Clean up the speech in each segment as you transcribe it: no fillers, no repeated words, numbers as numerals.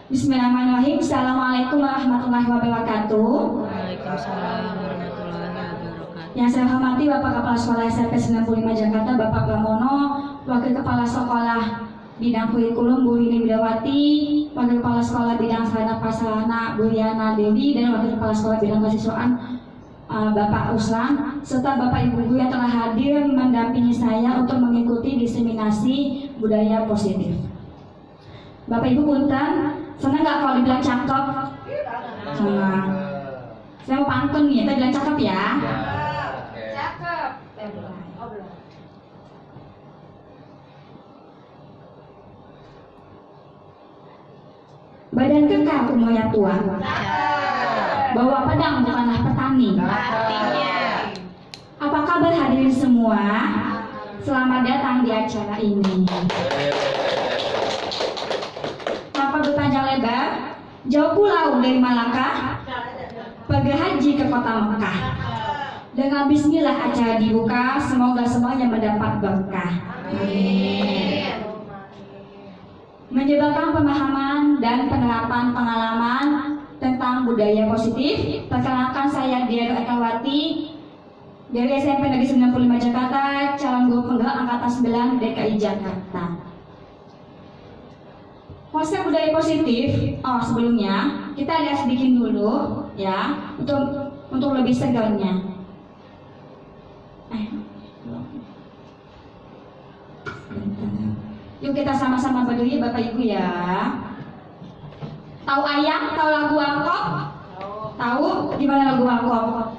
Bismillahirrahmanirrahim. Assalamualaikum warahmatullahi wabarakatuh. Waalaikumsalam warahmatullahi wabarakatuh. Yang saya hormati Bapak Kepala Sekolah SMP 95 Jakarta, Bapak Pramono, Wakil Kepala Sekolah Bidang Kurikulum Bu Rini Widawati, Wakil Kepala Sekolah Bidang Sarana Prasarana Bu Yana Dewi, dan Wakil Kepala Sekolah Bidang Kesiswaan Bapak Ruslan, serta Bapak Ibu Guru yang telah hadir mendampingi saya untuk mengikuti diseminasi budaya positif. Bapak Ibu punten, senang nggak kalau dibilang cakep? Senang. Saya mau pantun nih, kita bilang cakep ya. Cakep. Badan kekar umur yang tua, bawa pedang bukanlah petani. Artinya Apa kabar hadirin semua? Selamat datang di acara ini. Tanpa berpanjang lebar, jauh pulau dari Malaka, pergi haji ke kota Mekah. Dengan bismillah acara dibuka, semoga semuanya mendapat berkah. Amin. Menyebarkan pemahaman dan penerapan pengalaman tentang budaya positif. Perkenalkan, saya Dian Ekawati dari SMP Negeri 95 Jakarta, calon guru penggerak angkatan 9 DKI Jakarta. Konsep budaya positif, sebelumnya kita lihat sedikit dulu ya, untuk lebih segarnya. Yuk kita sama-sama berdiri Bapak Ibu ya. Tahu ayam? Tahu lagu angkot? Tahu gimana lagu angkot?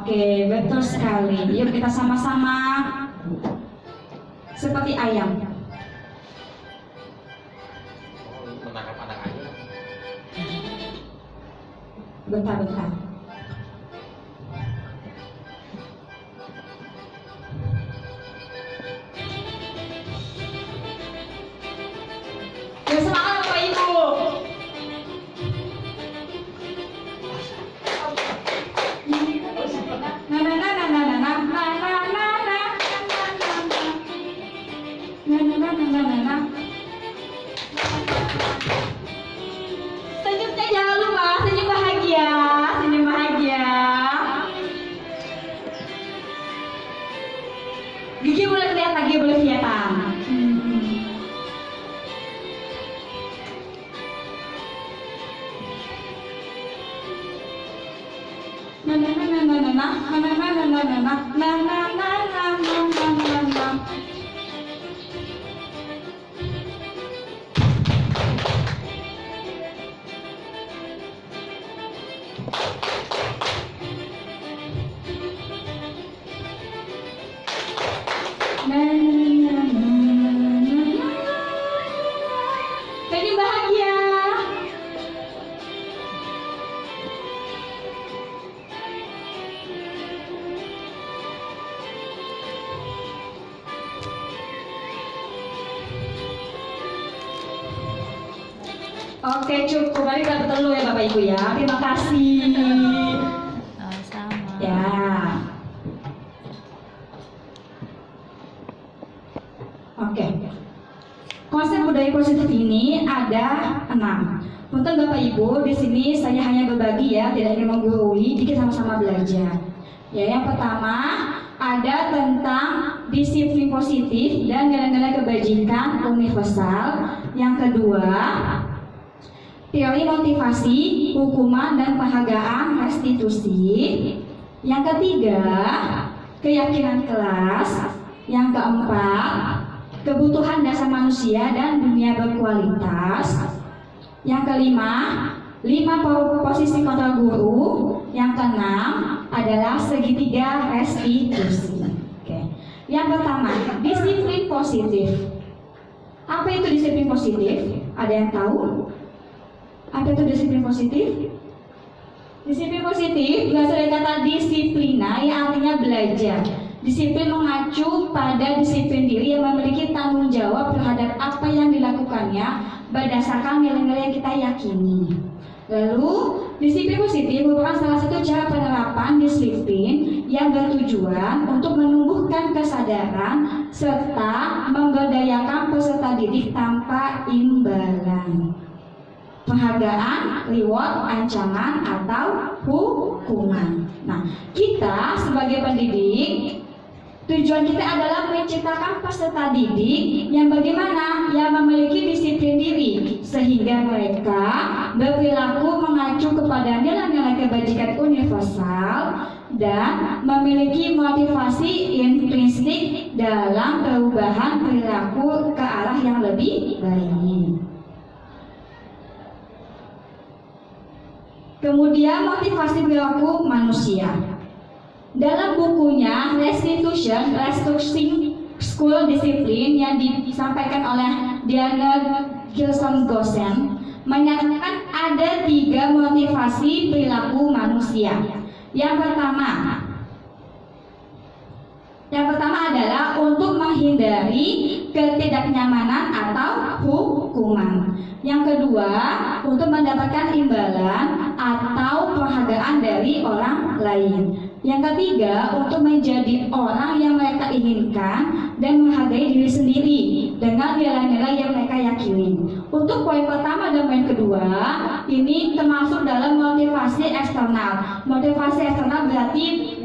Oke, betul sekali. Yuk kita sama-sama seperti ayam. Menangkap anak ayam. Bentar. Yuk semangat Bapak Ibu. Senyumnya jangan lupa, senyum bahagia, senyum bahagia. Gigi boleh kelihatan, gigi boleh kelihatan. Senyum bahagia. Oke, cukup. Mari kita bertemu ya Bapak Ibu ya. Terima kasih. sama-sama. Ya. Oke. Konsep budaya positif ini ada 6. Untuk Bapak Ibu, di sini saya hanya berbagi ya, tidak ingin menggurui, kita sama-sama belajar. Ya, yang pertama ada tentang disiplin positif dan nilai-nilai kebajikan universal. Yang kedua, teori motivasi, hukuman dan penghargaan restitusi. Yang ketiga, keyakinan kelas. Yang keempat, kebutuhan dasar manusia dan dunia berkualitas. Yang kelima, 5 posisi kontrol guru. Yang keenam adalah segitiga restitusi. Oke. Yang pertama, disiplin positif. Apa itu disiplin positif? Ada yang tahu? Apa itu disiplin positif? Disiplin positif berasal dari kata disiplina yang artinya belajar. Disiplin mengacu pada disiplin diri yang memiliki tanggung jawab terhadap apa yang dilakukannya berdasarkan nilai-nilai yang kita yakini. Lalu, disiplin positif merupakan salah satu cara penerapan disiplin yang bertujuan untuk menumbuhkan kesadaran serta memberdayakan peserta didik tanpa imbalan. penghargaan, reward, ancaman, atau hukuman. Nah, kita sebagai pendidik, tujuan kita adalah menciptakan peserta didik yang bagaimana? Yang memiliki disiplin diri, sehingga mereka berperilaku mengacu kepada nilai-nilai kebajikan universal dan memiliki motivasi intrinsik dalam perubahan perilaku ke arah yang lebih baik. Kemudian motivasi perilaku manusia. Dalam bukunya Restructuring School Discipline yang disampaikan oleh Diana Gilson Gosen menyatakan ada 3 motivasi perilaku manusia. Yang pertama adalah untuk menghindari ketidaknyamanan atau hukuman. Yang kedua, untuk mendapatkan imbalan atau penghargaan dari orang lain. Yang ketiga, untuk menjadi orang yang mereka inginkan dan menghargai diri sendiri dengan nilai-nilai yang mereka yakini. Untuk poin pertama dan poin kedua, ini termasuk dalam motivasi eksternal. Motivasi eksternal berarti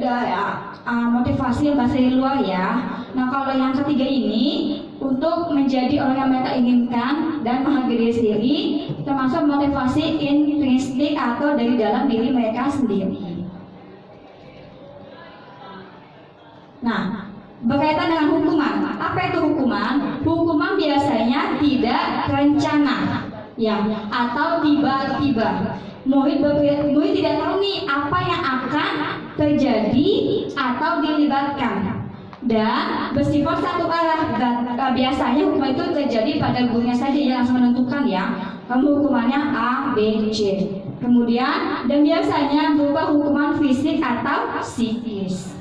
motivasi yang bahasa dari luar ya. Nah, kalau yang ketiga ini untuk menjadi orang yang mereka inginkan dan menghargai diri sendiri, termasuk motivasi intrinsik atau dari dalam diri mereka sendiri. Nah, berkaitan dengan hukuman. Apa itu hukuman? Hukuman biasanya tidak terencana, ya, atau tiba-tiba. Murid tidak tahu nih apa yang akan terjadi atau dilibatkan dan bersifat satu arah. Dan biasanya hukuman itu terjadi pada gurunya saja yang langsung menentukan ya, kamu hukumannya A, B, C. Kemudian dan biasanya berupa hukuman fisik atau psikis.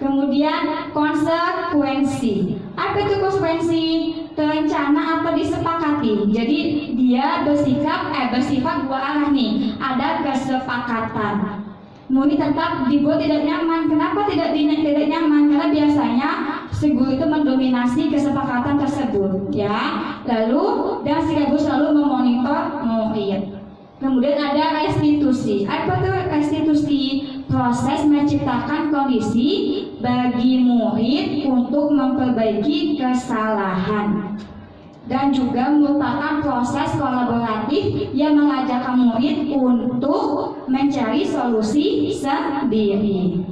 Kemudian konsekuensi. Apa itu konsekuensi? Terencana atau disepakati. Jadi dia bersifat dua arah nih. Ada kesepakatan. Murid tetap dibuat tidak nyaman. Kenapa tidak nyaman? Karena biasanya si guru itu mendominasi kesepakatan tersebut, ya. Lalu dan si guru selalu memonitor murid. Kemudian ada restitusi. Apa itu restitusi? Proses menciptakan kondisi bagi murid untuk memperbaiki kesalahan dan juga merupakan proses kolaboratif yang mengajarkan murid untuk mencari solusi sendiri.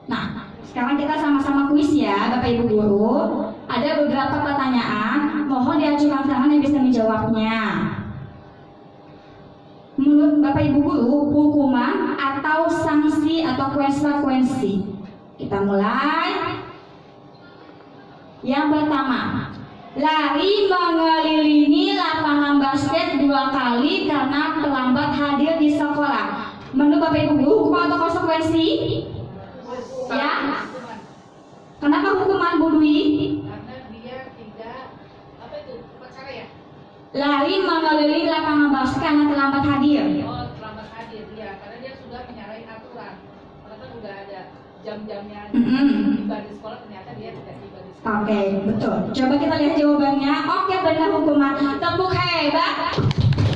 Nah, sekarang kita sama-sama kuis ya Bapak Ibu Guru. Ada beberapa pertanyaan, mohon diajukan tangan yang bisa menjawabnya. Menurut Bapak Ibu Guru, hukuman atau sanksi atau konsekuensi? Kita mulai. Yang pertama, lari mengelilingi lapangan basket 2 kali karena terlambat hadir di sekolah. Menurut Bapak Ibu Guru, hukuman atau konsekuensi? Ya. Kenapa hukuman Bu Dwi? Karena dia tidak upacara ya? Lari mengelilingi lapangan basket karena terlambat hadir. Oh, terlambat hadir ya, karena dia sudah menyalahi aturan. Karena kan udah ada jam-jamnya tiba di sekolah, ternyata dia tidak tiba di sekolah. Oke, betul. Coba kita lihat jawabannya. Oke, benar hukuman. Tepuk hebat.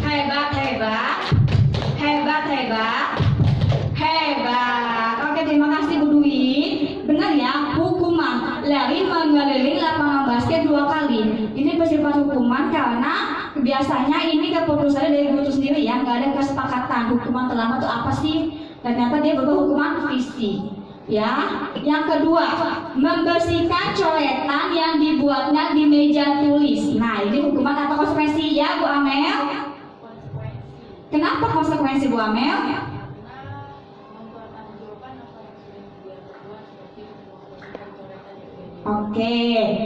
Hebat, hebat. Hebat, hebat. Hebat. Oke, terima kasih Bu Dwi. Benar ya, hukuman. Lari mengelilingi lapangan basket 2 kali. Ini bersifat hukuman karena biasanya ini keputusannya dari guru sendiri ya, nggak ada kesepakatan. Hukuman terlambat itu apa sih? Ternyata dia berubah hukuman fisik. Ya, yang kedua, membersihkan coretan yang dibuatnya di meja tulis. Nah, ini hukuman atau konsekuensi ya, Bu Amel? Konsekuensi. Kenapa konsekuensi Bu Amel? Karena mempertanggungjawabkan apa yang sudah dia perbuat, seperti membersihkan coretan yang dia buat. Oke,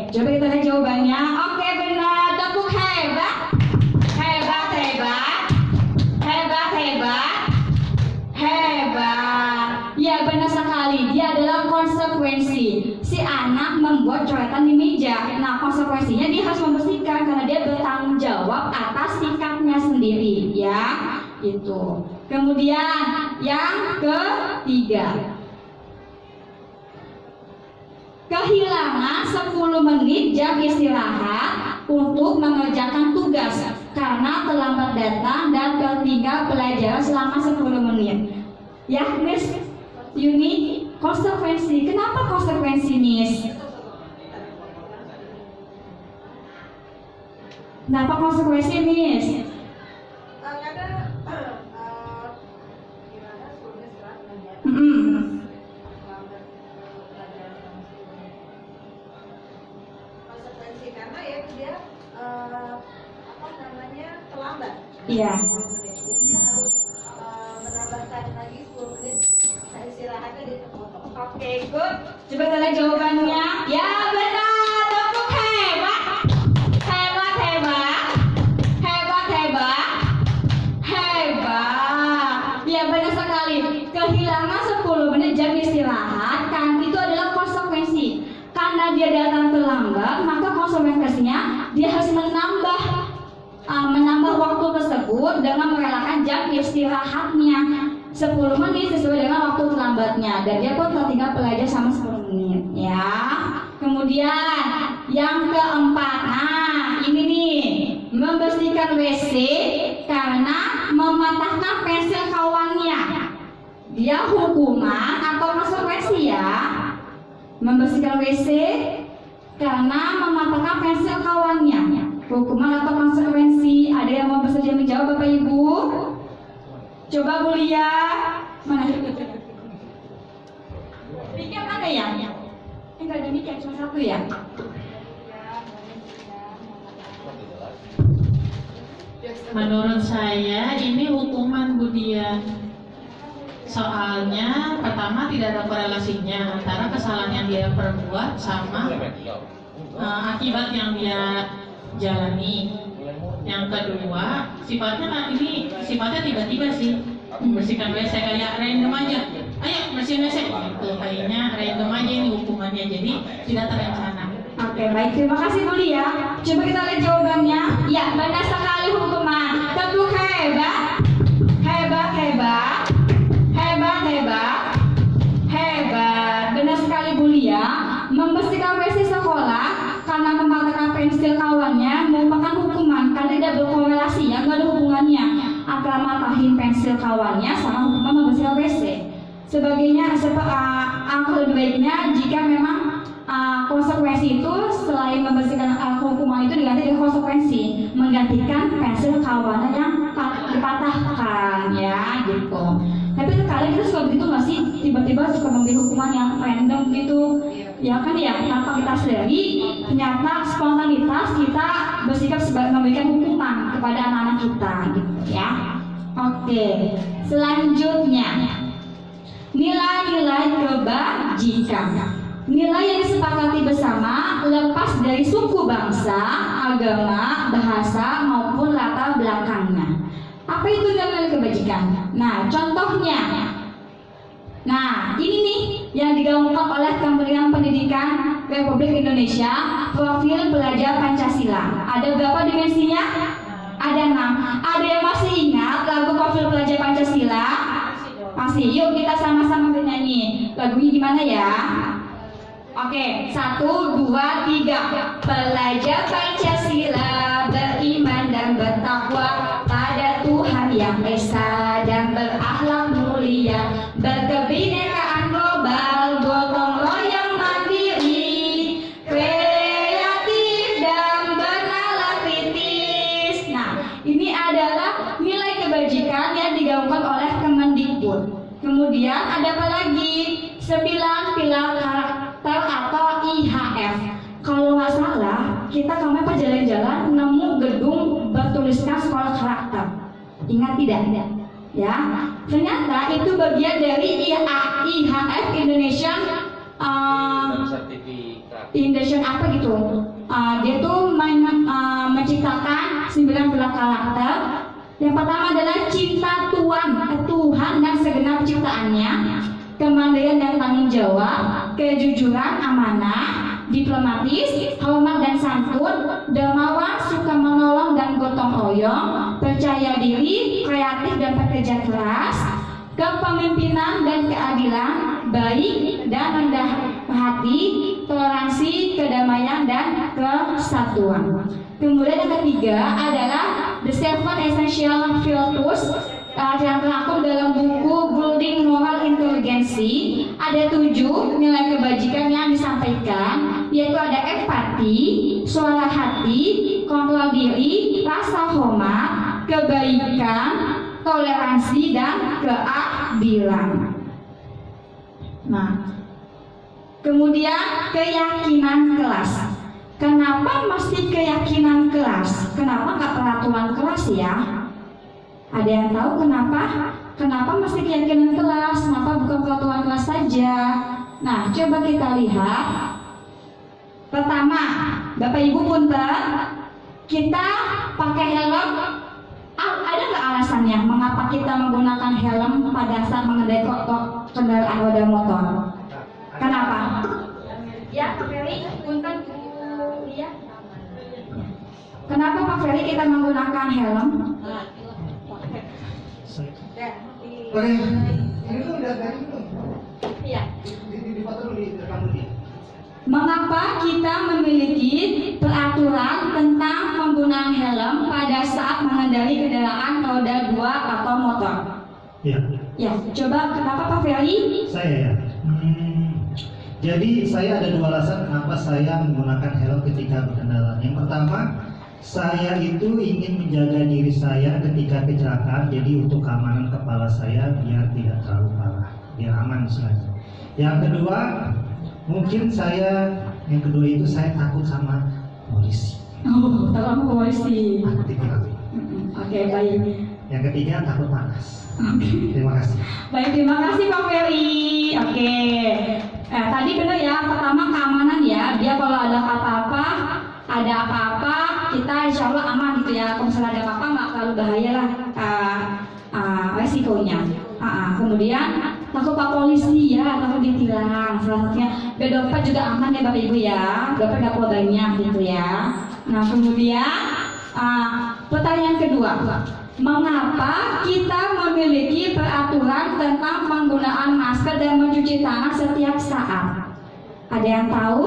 coba kita lihat jawabannya. Oke, benar. Tepuk hebat. Hebat, hebat. Hebat, hebat. Hebat. Ya, benar sekali. Dia adalah konsekuensi. Si anak membuat coretan di meja. Nah, konsekuensinya dia harus membersihkan karena dia bertanggung jawab atas sikapnya sendiri, ya. Itu. Kemudian yang ketiga, kehilangan 10 menit jam istirahat untuk mengerjakan tugas karena terlambat datang dan tertinggal pelajaran selama 10 menit. Ya, Miss Yuni, konsekuensi. Kenapa konsekuensi, Miss? Kenapa konsekuensi, Miss? Karena gimana sebelumnya setelah belajar lambat pelajaran sama sebelumnya. Konsekuensi karena ya dia apa namanya terlambat. Iya. 10 menit. Jadi dia harus menambahkan lagi 10 menit. Nah, istirahatnya dia terpotong. Oke, good. Coba kita lihat jawabannya. Ya, benar. Tepuk hebat. Hebat, hebat. Hebat, hebat. Hebat. Ya, benar sekali. Kehilangan 10 menit jam istirahat kan itu adalah konsekuensi. Karena dia datang terlambat, maka konsekuensinya dia harus menambah waktu tersebut dengan merelakan jam istirahatnya 10 menit sesuai dengan waktu terlambatnya, dan dia pun tertinggal belajar sama 10 menit ya. Kemudian yang keempat, nah ini nih, membersihkan WC karena mematahkan pensil kawannya. Dia hukuman atau konsekuensi ya? Membersihkan WC karena mematahkan pensil kawannya. Hukuman atau konsekuensi? Ada yang mau bersedia menjawab, Bapak Ibu? Coba Bu Lia. Mana? Mic-nya mana ya? Enggak ada mic, cuma satu ya. Menurut saya ini hukuman Bu Dian. Soalnya pertama tidak ada korelasinya antara kesalahan yang dia perbuat sama akibat yang dia jalani. Yang kedua, sifatnya kan ini sifatnya tiba-tiba sih. Bersihkan WC kayak random aja. Ayo bersihin WC. Gitu, kayaknya random aja ini hukumannya, jadi tidak terencana. Oke, baik, terima kasih Bu Lia. Coba kita lihat jawabannya. Ya, benar sekali hukuman. Tentu hebat. Hebat, hebat. Hebat, hebat. Hebat. Benar sekali Bu Lia. Membersihkan WC sekolah karena mematahkan pensil kawannya merupakan hukuman karena tidak berkorelasi ya, nggak ada hubungannya antara matahin pensil kawannya sama hukuman membersihkan WC. Sebagainya, angka lebih baiknya jika memang konsekuensi itu selain membersihkan hukuman itu diganti dengan konsekuensi menggantikan pensil kawannya yang dipatahkan ya gitu. Tapi terkadang kita suka begitu nggak sih, tiba-tiba suka memberi hukuman yang random gitu ya kan ya, tanpa kita sadari ternyata spontanitas kita bersikap sebagai memberikan hukuman kepada anak-anak kita gitu ya. Oke, selanjutnya nilai-nilai kebajikan. Nilai yang disepakati bersama lepas dari suku bangsa, agama, bahasa maupun latar belakangnya. Apa itu nilai kebajikan? Nah, contohnya. Nah, ini nih yang digaungkan oleh Kementerian Pendidikan Republik Indonesia, profil pelajar Pancasila. Ada berapa dimensinya? Ada 6. Ada yang masih ingat lagu profil pelajar Pancasila? Masih. Yuk kita sama-sama bernyanyi. Lagunya gimana ya? Oke, 1, 2, 3. Pelajar Pancasila beriman dan bertakwa pada Tuhan Yang Esa dan berakhlak mulia, berkebinekaan global, gotong royong mandiri, kreatif dan bernalar kritis. Nah, ini adalah nilai kebajikan yang digaungkan oleh Kemendikbud. Kemudian ada apa lagi? 9 pilar karakter atau IHF. Kalau nggak salah, kita kemarin pas jalan-jalan nemu gedung bertuliskan sekolah karakter. Ingat tidak? Ya, ternyata itu bagian dari IHF Indonesian Indonesian apa gitu. Dia tuh menciptakan 9 pilar karakter. Yang pertama adalah cinta Tuhan dan segenap ciptaannya, kemandirian dan tanggung jawab, kejujuran, amanah, diplomatis, hormat dan santun, dermawan, suka menolong dan gotong royong, percaya diri, kreatif dan pekerja keras, kepemimpinan dan keadilan, baik dan rendah hati, toleransi, kedamaian dan kesatuan. Kemudian yang ketiga adalah The Seven Essential Virtues yang terangkum dalam buku Building Moral Intelligency. Ada 7 nilai kebajikan yang disampaikan, yaitu ada empati, suara hati, kontrol diri, rasa hormat, kebaikan, toleransi, dan keadilan. Nah, kemudian keyakinan kelas. Kenapa mesti keyakinan kelas? Kenapa nggak peraturan kelas ya? Ada yang tahu kenapa? Kenapa mesti keyakinan kelas? Kenapa bukan peraturan kelas saja? Nah, coba kita lihat. Pertama, Bapak Ibu punten, kita pakai helm. Ada nggak alasannya mengapa kita menggunakan helm pada saat mengendarai kendaraan roda motor? Kenapa? Ya, Pak Ferry, punten ya. Kenapa Pak Ferry kita menggunakan helm? Oke, ini tuh udah dari itu. Iya. Di foto dulu, direkam dulu. Mengapa kita memiliki peraturan tentang penggunaan helm pada saat mengendarai kendaraan roda 2 atau motor? Ya. Ya, coba kenapa Pak Ferry? Saya ya. Jadi saya ada 2 alasan kenapa saya menggunakan helm ketika berkendara. Yang pertama, saya itu ingin menjaga diri saya ketika kecelakaan. Jadi untuk keamanan kepala saya biar tidak terlalu parah, biar aman istilahnya. Yang kedua, mungkin yang kedua itu saya takut sama polisi. Oh, takut polisi. Takut ditilang. Oke, baik. Yang ketiga takut panas. Oke. Terima kasih. Baik, terima kasih Pak Ferry. Oke. Tadi benar ya, pertama keamanan ya. Dia kalau ada apa-apa, kita insya Allah aman gitu ya. Kalau misalnya ada apa-apa nggak terlalu bahaya lah resikonya. Kemudian takut Pak polisi ya, takut ditilang. Salah satunya dompet juga aman ya Bapak Ibu ya. Dompet nggak perlu banyak gitu ya. Nah kemudian pertanyaan kedua. Mengapa kita memiliki peraturan tentang penggunaan masker dan mencuci tangan setiap saat? Ada yang tahu?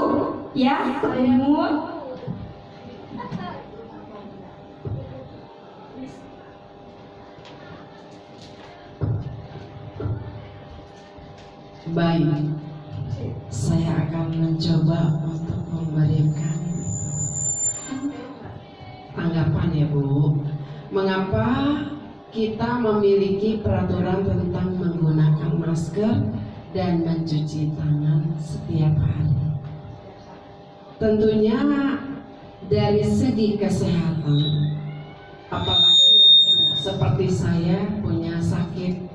Ya, umur. Baik, saya akan mencoba untuk memberikan tanggapan ya Bu. Mengapa kita memiliki peraturan tentang menggunakan masker dan mencuci tangan setiap hari? Tentunya dari segi kesehatan, apalagi yang seperti saya punya sakit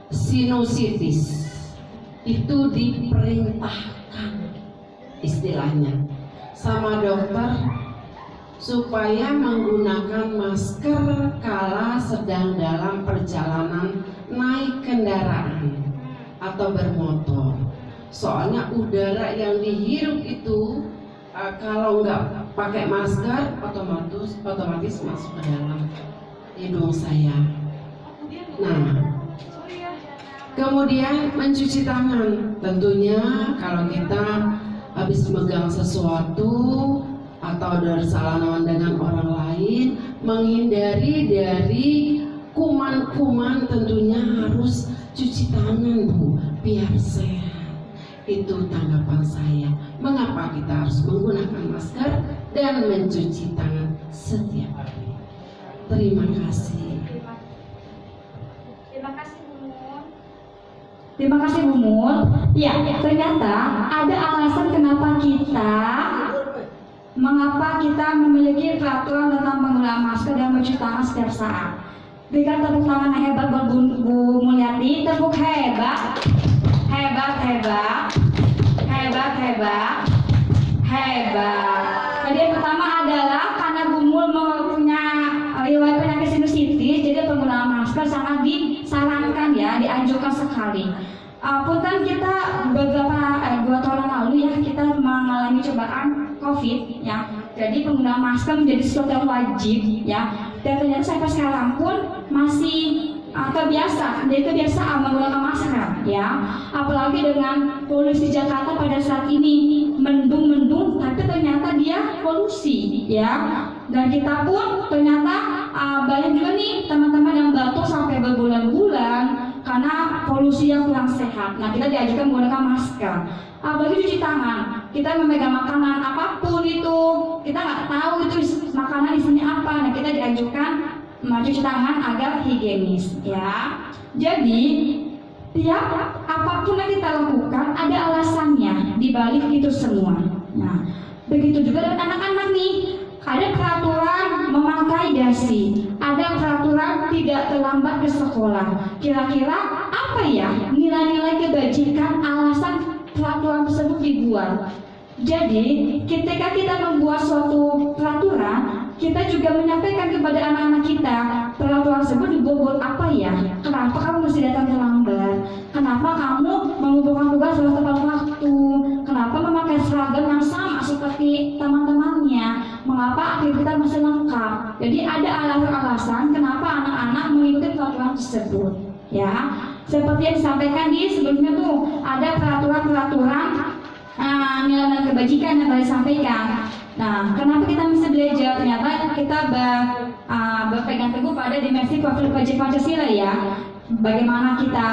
sinusitis, itu diperintahkan istilahnya sama dokter supaya menggunakan masker kala sedang dalam perjalanan naik kendaraan atau bermotor. Soalnya udara yang dihirup itu kalau nggak pakai masker otomatis masuk ke dalam hidung saya. Nah, kemudian mencuci tangan. Tentunya kalau kita habis megang sesuatu atau bersalaman dengan orang lain, menghindari dari kuman-kuman, tentunya harus cuci tangan Bu, biar sehat. Itu tanggapan saya. Mengapa kita harus menggunakan masker dan mencuci tangan setiap hari? Terima kasih. Terima kasih Bu Mun. Terima kasih Bu Mun. Ya, ternyata ada alasan mengapa kita memiliki peraturan tentang penggunaan masker dan mencuci tangan setiap saat. Berikan tepuk tangan yang hebat buat Bu Mulyati. Tepuk hebat. Jadi yang pertama adalah karena Bu Mul punya riwayat penyakit sinusitis, jadi penggunaan masker sangat disarankan ya, dianjurkan sekali. Punten kita beberapa 2 tahun lalu ya, kita mengalami cobaan COVID ya. Jadi penggunaan masker menjadi sesuatu yang wajib ya. Dan ternyata sampai sekarang pun masih kebiasaan menggunakan masker ya. Apalagi dengan polusi Jakarta pada saat ini mendung-mendung tapi ternyata dia polusi ya. Dan kita pun ternyata banyak juga nih teman-teman yang batuk sampai berbulan-bulan karena polusi yang kurang sehat. Nah, kita diajarkan menggunakan masker. Apalagi cuci tangan. Kita memegang makanan apapun itu, kita nggak tahu itu makanan isinya apa. Nah, kita diajarkan mencuci tangan agar higienis ya. Jadi tiap apapun yang kita lakukan ada alasannya di balik itu semua. Nah, begitu juga dengan anak-anak nih. Ada peraturan memakai dasi, ada peraturan tidak terlambat ke sekolah. Kira-kira apa ya nilai-nilai kebajikan alasan peraturan tersebut dibuat? Jadi, ketika kita membuat suatu peraturan, kita juga menyampaikan kepada anak-anak kita, peraturan tersebut dibuat apa ya? Kenapa kamu mesti datang terlambat? Kenapa kamu mengumpulkan tugas dalam tepat waktu? Kenapa memakai seragam yang sama seperti teman-temannya? Mengapa aktivitas masih lengkap? Jadi ada alasan-alasan kenapa anak-anak mengikuti peraturan tersebut. Ya, seperti yang disampaikan di sebelumnya tuh ada peraturan-peraturan nilai kebajikan yang tadi sampaikan. Nah, kenapa kita mesti belajar? Ternyata kita berpegang teguh pada dimensi profil Pancasila ya. Bagaimana kita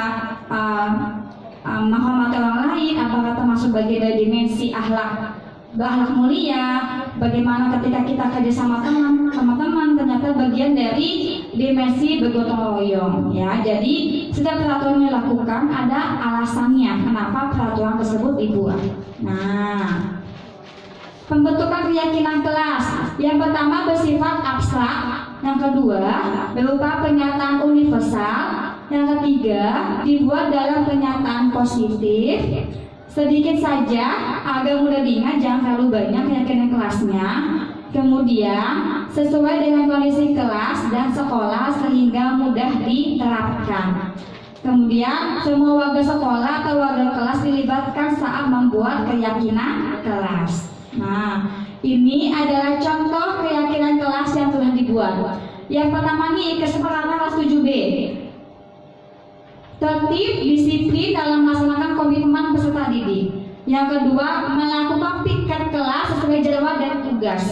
menghormati orang lain, apakah termasuk bagian dari dimensi akhlak mulia, bagaimana ketika kita kerja sama teman-teman ternyata bagian dari dimensi bergotong royong ya. Jadi setiap peraturan yang dilakukan ada alasannya kenapa peraturan tersebut dibuat. Nah, pembentukan keyakinan kelas yang pertama bersifat abstrak, yang kedua berupa pernyataan universal, yang ketiga dibuat dalam pernyataan positif. Sedikit saja agar mudah diingat, jangan terlalu banyak keyakinan kelasnya. Kemudian sesuai dengan kondisi kelas dan sekolah sehingga mudah diterapkan. Kemudian semua warga sekolah atau warga kelas dilibatkan saat membuat keyakinan kelas. Nah, ini adalah contoh keyakinan kelas yang telah dibuat. Yang pertama nih, kesepakatan kelas 7B. Tertib, disiplin dalam melaksanakan komitmen peserta didik. Yang kedua, melakukan piket kelas sesuai jadwal dan tugas.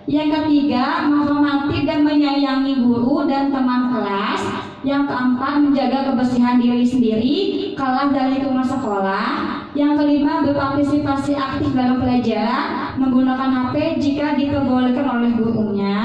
Yang ketiga, menghormati dan menyayangi guru dan teman kelas. Yang keempat, menjaga kebersihan diri sendiri, kelas dan lingkungan sekolah. Yang kelima, berpartisipasi aktif dalam pelajaran, menggunakan HP jika diperbolehkan oleh gurunya.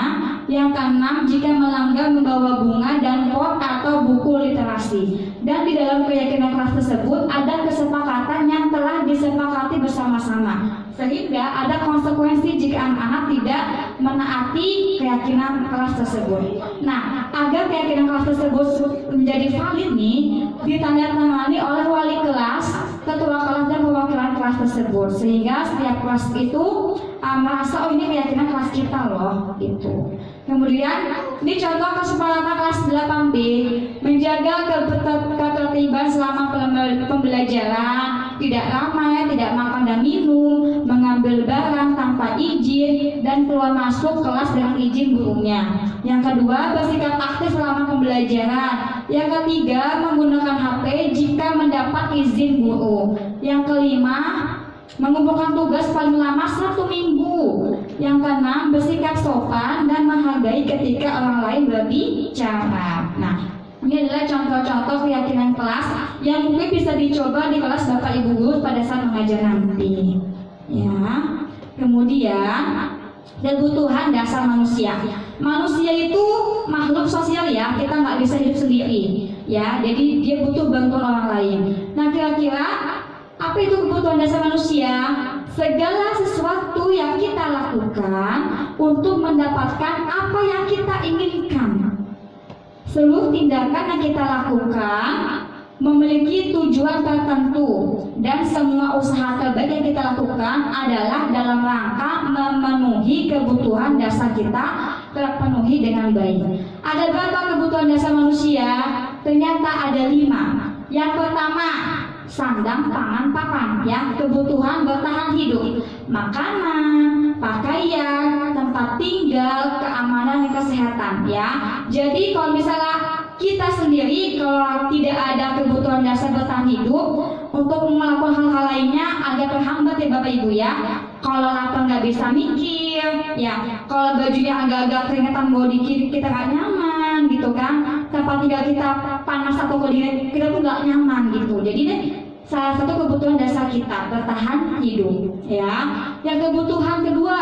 Yang keenam, jika melanggar membawa bunga dan pot atau buku literasi. Dan di dalam keyakinan kelas tersebut ada kesepakatan yang telah disepakati bersama-sama, sehingga ada konsekuensi jika anak-anak tidak menaati keyakinan kelas tersebut. Nah, agar keyakinan kelas tersebut menjadi valid nih, ditandatangani oleh wali kelas, ketua kelas dan perwakilan kelas tersebut, sehingga setiap kelas itu merasa oh ini keyakinan kelas kita loh gitu. Kemudian ini contoh kesepakatan kelas 8B, menjaga ketertiban selama pembelajaran, tidak ramai, tidak makan dan minum, mengambil barang tanpa izin, dan keluar masuk kelas dengan izin gurunya. Yang kedua, bersikap aktif selama pembelajaran. Yang ketiga, menggunakan HP jika mendapat izin guru. Yang kelima, mengumpulkan tugas paling lama 1 minggu. Yang keenam, bersikap sopan dan menghargai ketika orang lain berbicara. Nah, ini adalah contoh-contoh keyakinan kelas yang mungkin bisa dicoba di kelas Bapak Ibu guru pada saat mengajar nanti. Ya. Kemudian, kebutuhan dasar manusia. Manusia itu makhluk sosial ya, kita nggak bisa hidup sendiri. Ya, jadi dia butuh bantuan orang lain. Nah, kira-kira apa itu kebutuhan dasar manusia? Segala sesuatu yang kita lakukan untuk mendapatkan apa yang kita inginkan. Seluruh tindakan yang kita lakukan memiliki tujuan tertentu, dan semua usaha terbaik yang kita lakukan adalah dalam rangka memenuhi kebutuhan dasar kita terpenuhi dengan baik. Ada berapa kebutuhan dasar manusia? Ternyata ada 5. Yang pertama, sandang, pangan, papan, ya, kebutuhan bertahan hidup, makanan, pakaian, tempat tinggal, keamanan dan kesehatan, ya. Jadi kalau misalnya kita sendiri kalau tidak ada kebutuhan dasar bertahan hidup, untuk melakukan hal-hal lainnya agak terhambat ya Bapak Ibu ya. Kalau lapar nggak bisa mikir, ya. Kalau bajunya agak-agak keringetan bawa dikit kita nggak nyaman gitu kan. Tempat tinggal kita panas atau kedinginan kita tuh nggak nyaman gitu. Jadi deh, salah satu kebutuhan dasar kita bertahan hidup ya. Yang kebutuhan kedua,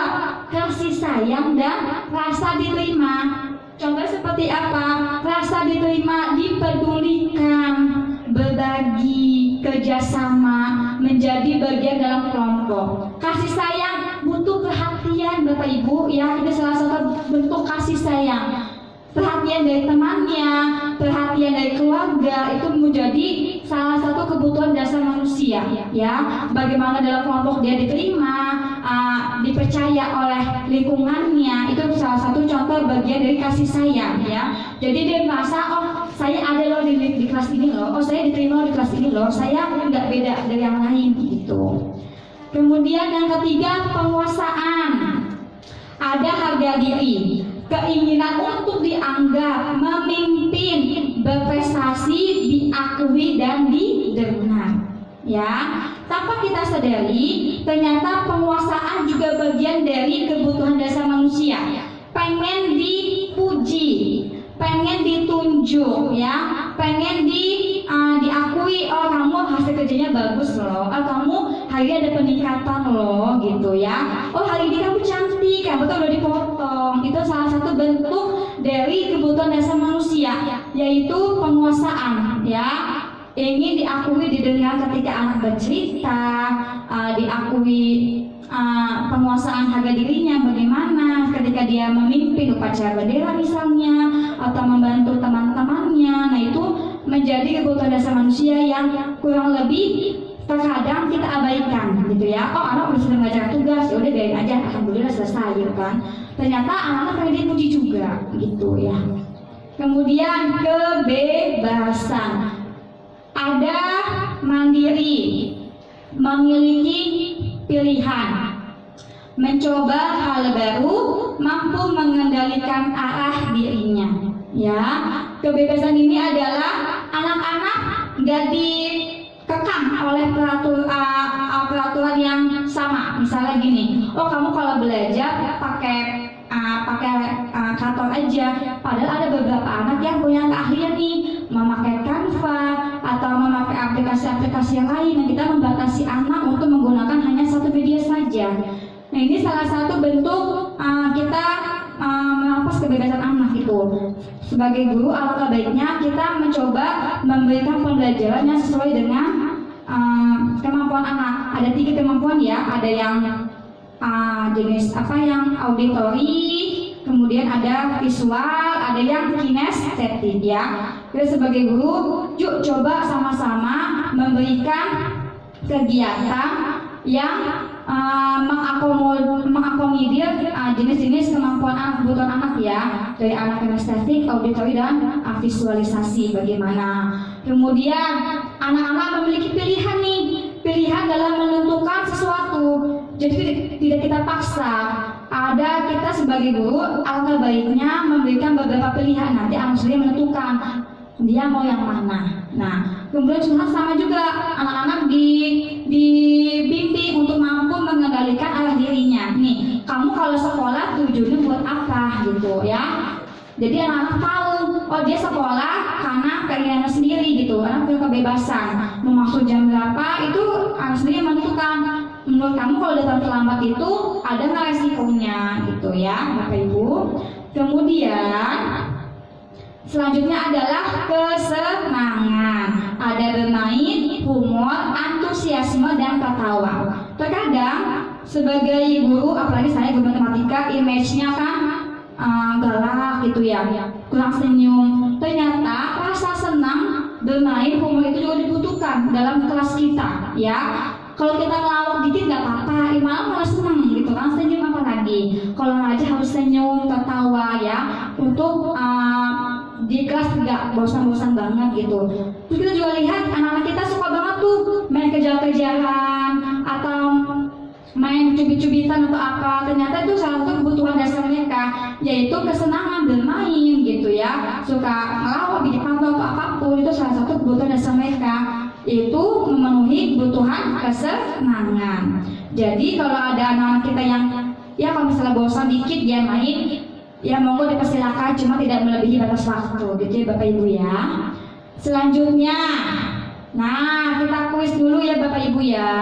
kasih sayang dan rasa diterima. Contoh seperti apa? Rasa diterima, dipedulikan, berbagi, kerjasama, menjadi bagian dalam kelompok. Kasih sayang butuh perhatian Bapak Ibu ya, itu salah satu bentuk kasih sayang. Perhatian dari temannya, perhatian dari keluarga itu menjadi salah satu kebutuhan dasar manusia ya. Bagaimana dalam kelompok dia diterima, dipercaya oleh lingkungannya, itu salah satu contoh bagian dari kasih sayang ya. Jadi dia merasa, oh saya ada loh di kelas ini loh, oh saya diterima loh di kelas ini loh, saya nggak beda dari yang lain gitu. Kemudian yang ketiga, penguasaan. Ada harga diri, keinginan untuk dianggap, memimpin, berprestasi, diakui dan didengar. Ya, tanpa kita sadari, ternyata penguasaan juga bagian dari kebutuhan dasar manusia. Pengen dipuji, pengen ditunjuk, ya, pengen diakui, oh kamu hasil kerjanya bagus loh, oh kamu hari ini ada peningkatan loh, gitu ya. Oh hari ini kamu cantik, kamu tuh udah dipotong. Itu salah satu bentuk dari kebutuhan dasar manusia, yaitu penguasaan, ya. Ingin diakui, didengar ketika anak bercerita, diakui penguasaan harga dirinya bagaimana ketika dia memimpin upacara bendera misalnya, atau membantu teman-temannya. Nah itu menjadi kebutuhan dasar manusia yang kurang lebih terkadang kita abaikan gitu ya. Oh anak udah sedang ngajar tugas, ya udah biarin aja, alhamdulillah selesai gitu kan. Ternyata anak-anak pengen dipuji juga gitu ya. Kemudian kebebasan. Ada mandiri, memiliki pilihan, mencoba hal baru, mampu mengendalikan arah dirinya. Ya, kebebasan ini adalah anak-anak nggak dikekang oleh peraturan yang sama. Misalnya gini, oh kamu kalau belajar pakai kantor aja. Padahal ada beberapa anak yang punya keahlian nih, memakai Canva atau memakai aplikasi-aplikasi yang lain, yang kita membatasi anak untuk menggunakan hanya satu media saja. Nah ini salah satu bentuk kita merampas kebebasan anak itu. Sebagai guru, alangkah baiknya kita mencoba memberikan pembelajaran yang sesuai dengan kemampuan anak. Ada 3 kemampuan ya, ada yang jenis yang auditori, kemudian ada visual, ada yang kinestetik ya. Kita sebagai guru, yuk coba sama-sama memberikan kegiatan yang mengakomodir jenis-jenis kemampuan anak, kebutuhan anak ya, dari anak kinestetik, auditori dan visualisasi bagaimana. Kemudian anak-anak memiliki pilihan nih, pilihan dalam menentukan sesuatu. Jadi tidak kita paksa. Ada kita sebagai guru, alangkah baiknya memberikan beberapa pilihan, nanti anak sendiri menentukan dia mau yang mana. Nah, kemudian sama juga anak-anak dibimbing untuk mampu mengendalikan arah dirinya. Nih, kamu kalau sekolah tujuannya buat apa gitu ya. Jadi anak-anak tahu, oh dia sekolah karena keinginannya sendiri gitu, anak punya kebebasan. Mau masuk jam berapa itu anak sendiri menentukan. Menurut kamu kalau datang terlambat itu ada nggak resikonya gitu ya Bapak Ibu. Kemudian selanjutnya adalah kesenangan. Ada bermain, humor, antusiasme, dan ketawa. Terkadang sebagai guru, apalagi saya guru matematika, image-nya kan galak gitu ya, kurang senyum. Ternyata rasa senang, bermain, humor itu juga dibutuhkan dalam kelas kita ya. Kalau kita ngelawak dikit nggak apa-apa, malah senang gitu kan, senyum apa lagi. Kalau ngajar harus senyum, tertawa ya, untuk di kelas nggak bosan-bosan banget gitu. Terus kita juga lihat anak-anak kita suka banget tuh main kejar-kejaran atau main cubit-cubitan atau apa. Ternyata itu salah satu kebutuhan dasar mereka, yaitu kesenangan bermain gitu ya. Suka ngelawak, bikin pantau atau apapun, itu salah satu kebutuhan dasar mereka. itu memenuhi kebutuhan kesenangan. Jadi kalau ada anak-anak kita yang ya kalau misalnya bosan dikit dia main, ya monggo dipersilakan, cuma tidak melebihi batas waktu gitu ya Bapak Ibu ya. Selanjutnya, nah kita kuis dulu ya Bapak Ibu ya.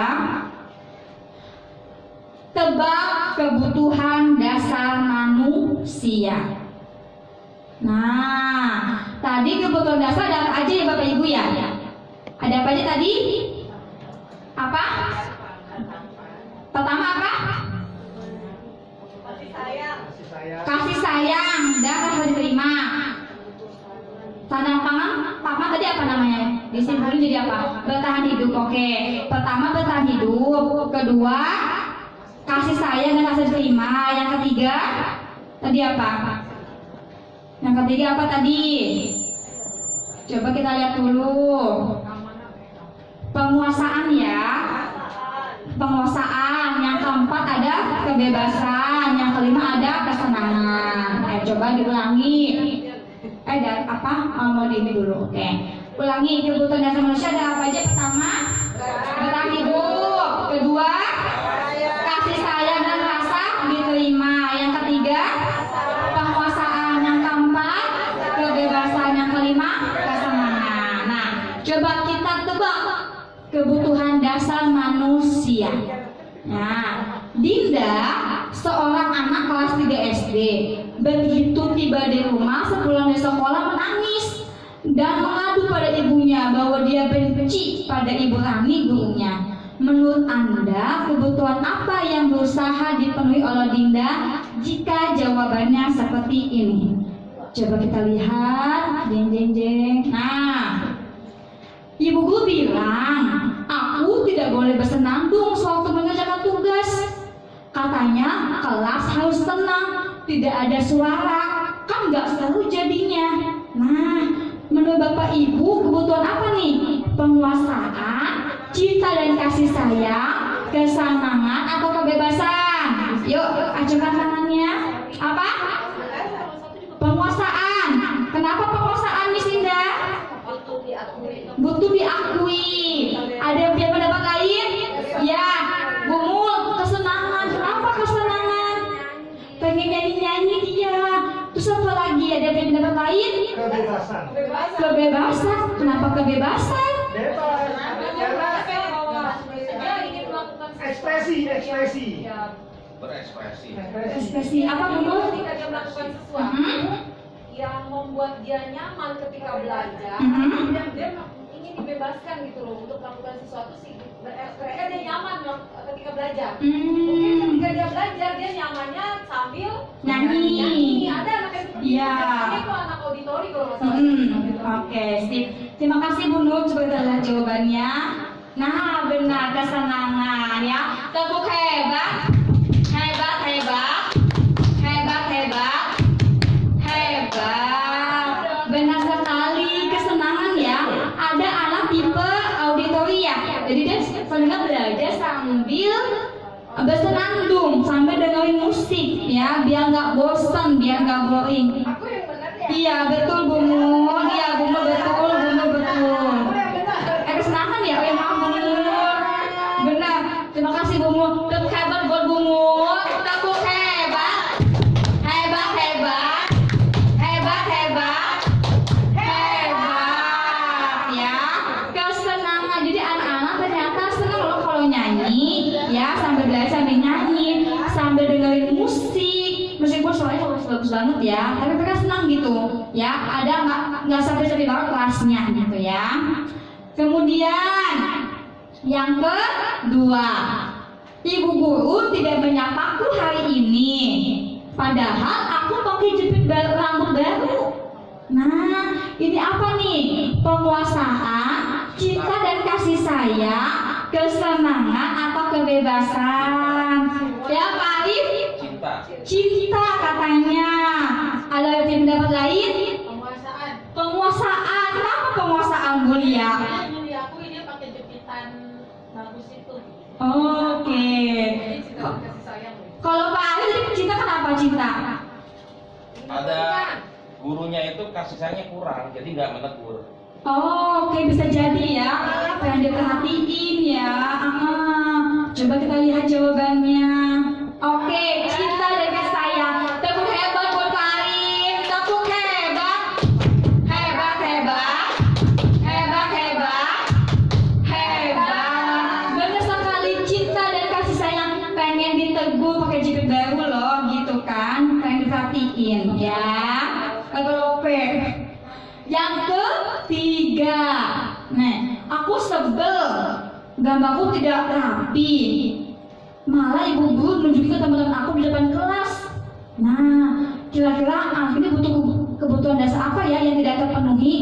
Tebak kebutuhan dasar manusia. Nah, tadi kebutuhan dasar ada apa aja ya Bapak Ibu ya? Ada apa aja tadi? Apa? Pertama apa? Kasih sayang dan rasa diterima. Tanda pangan, papa tadi apa namanya? Disimpulin jadi apa? Bertahan hidup. Oke. Pertama bertahan hidup. Kedua kasih sayang dan rasa diterima. Yang ketiga tadi apa? Yang ketiga apa tadi? Coba kita lihat dulu. Penguasaan ya. Penguasaan. Yang keempat ada kebebasan. Yang kelima ada kesenangan. Coba diulangi. Dan apa? Mau di ini dulu. Oke. Ulangi kebutuhan dasar manusia ada apa aja? Pertama, bertahan hidup. Kedua, kasih sayang dan rasa diterima. Yang ketiga, penguasaan. Yang keempat, kebebasan. Yang kelima, kesenangan. Nah, coba kita tebak kebutuhan dasar manusia. Nah, Dinda seorang anak kelas 3 SD. Begitu tiba di rumah sepulang dari sekolah menangis dan mengadu pada ibunya bahwa dia benci pada Ibu Rani gurunya. Menurut Anda, kebutuhan apa yang berusaha dipenuhi oleh Dinda jika jawabannya seperti ini? Coba kita lihat. Jeng jeng jeng. Nah, Ibu guru bilang, aku tidak boleh bersenandung sewaktu mengerjakan tugas. Katanya kelas harus tenang, tidak ada suara, kan nggak seru jadinya. Nah, menurut Bapak Ibu kebutuhan apa nih? Penguasaan, cinta dan kasih sayang, kesenangan atau kebebasan? Yuk, ajukan tangannya. Apa? Penguasaan. Kenapa penguasaan, Miss Indah? Butuh diakui. Ada yang punya pendapat lain? Ya, Bumul, kesenangan. Kenapa kesenangan? Pengen nyanyi-nyanyi dia. Terus apa lagi? Ada yang punya pendapat lain? Kebebasan. Kebebasan. Kenapa kebebasan? Bebas. Ekspresi. Berekspresi. Ekspresi apa, Bumul? Ketika dia melakukan sesuatu yang membuat dia nyaman ketika belajar, dan dia ingin dibebaskan gitu loh untuk melakukan sesuatu sih. Mereka dia nyaman ketika belajar. Mungkin ketika dia belajar dia nyamannya sambil Nyanyi. Ada anak yang seperti Iya. itu. Itu anak auditori kalau nggak salah. Oke, sip. Terima kasih Bu Nur, coba kita lihat jawabannya. Nah, benar, kesenangan ya. Tepuk hebat. Hebat, hebat. Hebat, hebat. Hebat. Benar sekali, kesenangan ya. Ada anak tipe auditori ya. Jadi dia sambil belajar sambil bersenandung, sambil dengerin musik ya, biar nggak bosan, biar nggak boring. Aku yang benar ya. Iya betul Bu Nur. Iya Bu Nur betul, Bu Nur betul. Kesenangan ya, oh ya maaf Bu Nur. Benar. Terima kasih Bu Nur. Tepuk hebat buat Bu Nur. Tepuk hebat. Hebat hebat. Hebat hebat. Hebat ya. Kesenangan. Jadi anak-anak ternyata senang loh kalau nyanyi ya, sambil belajar sambil nyanyi, sambil dengerin musik. Meskipun suaranya bagus banget ya, tapi mereka senang gitu ya. Ada nggak sampai banget kelasnya gitu ya. Kemudian yang kedua, Ibu guru tidak menyapaku hari ini, padahal aku pakai jepit rambut baru. Nah, ini apa nih? Penguasaan, cinta dan kasih sayang, kesenangan atau kebebasan? Ya Pak Arif? Cinta katanya. Ada yang pendapat lain? Penguasaan. Penguasaan. Kenapa penguasaan Bu Lia? Yang diakui dia pakai jepitan bagus itu. Oke. Jadi cinta dan kasih sayang. Kalau Pak Arif cinta kenapa cinta? Ada gurunya itu kasih sayangnya kurang, jadi nggak menegur. Oh, oke, bisa jadi ya. Pengen diperhatiin ya. Coba kita lihat jawabannya. Oke, cinta dan kasih sayang. Tepuk hebat buat Pak Arif. Tepuk hebat. Hebat, hebat. Hebat, hebat. Hebat. Benar sekali, cinta dan kasih sayang. Pengen ditegur pakai jepit baru loh, gitu kan. Pengen diperhatiin ya. Oke. Yang ketiga, nih, aku sebel, gambarku tidak rapi. Malah ibu guru nunjukin ke teman-teman aku di depan kelas. Nah, kira-kira ini butuh kebutuhan dasar apa ya yang tidak terpenuhi?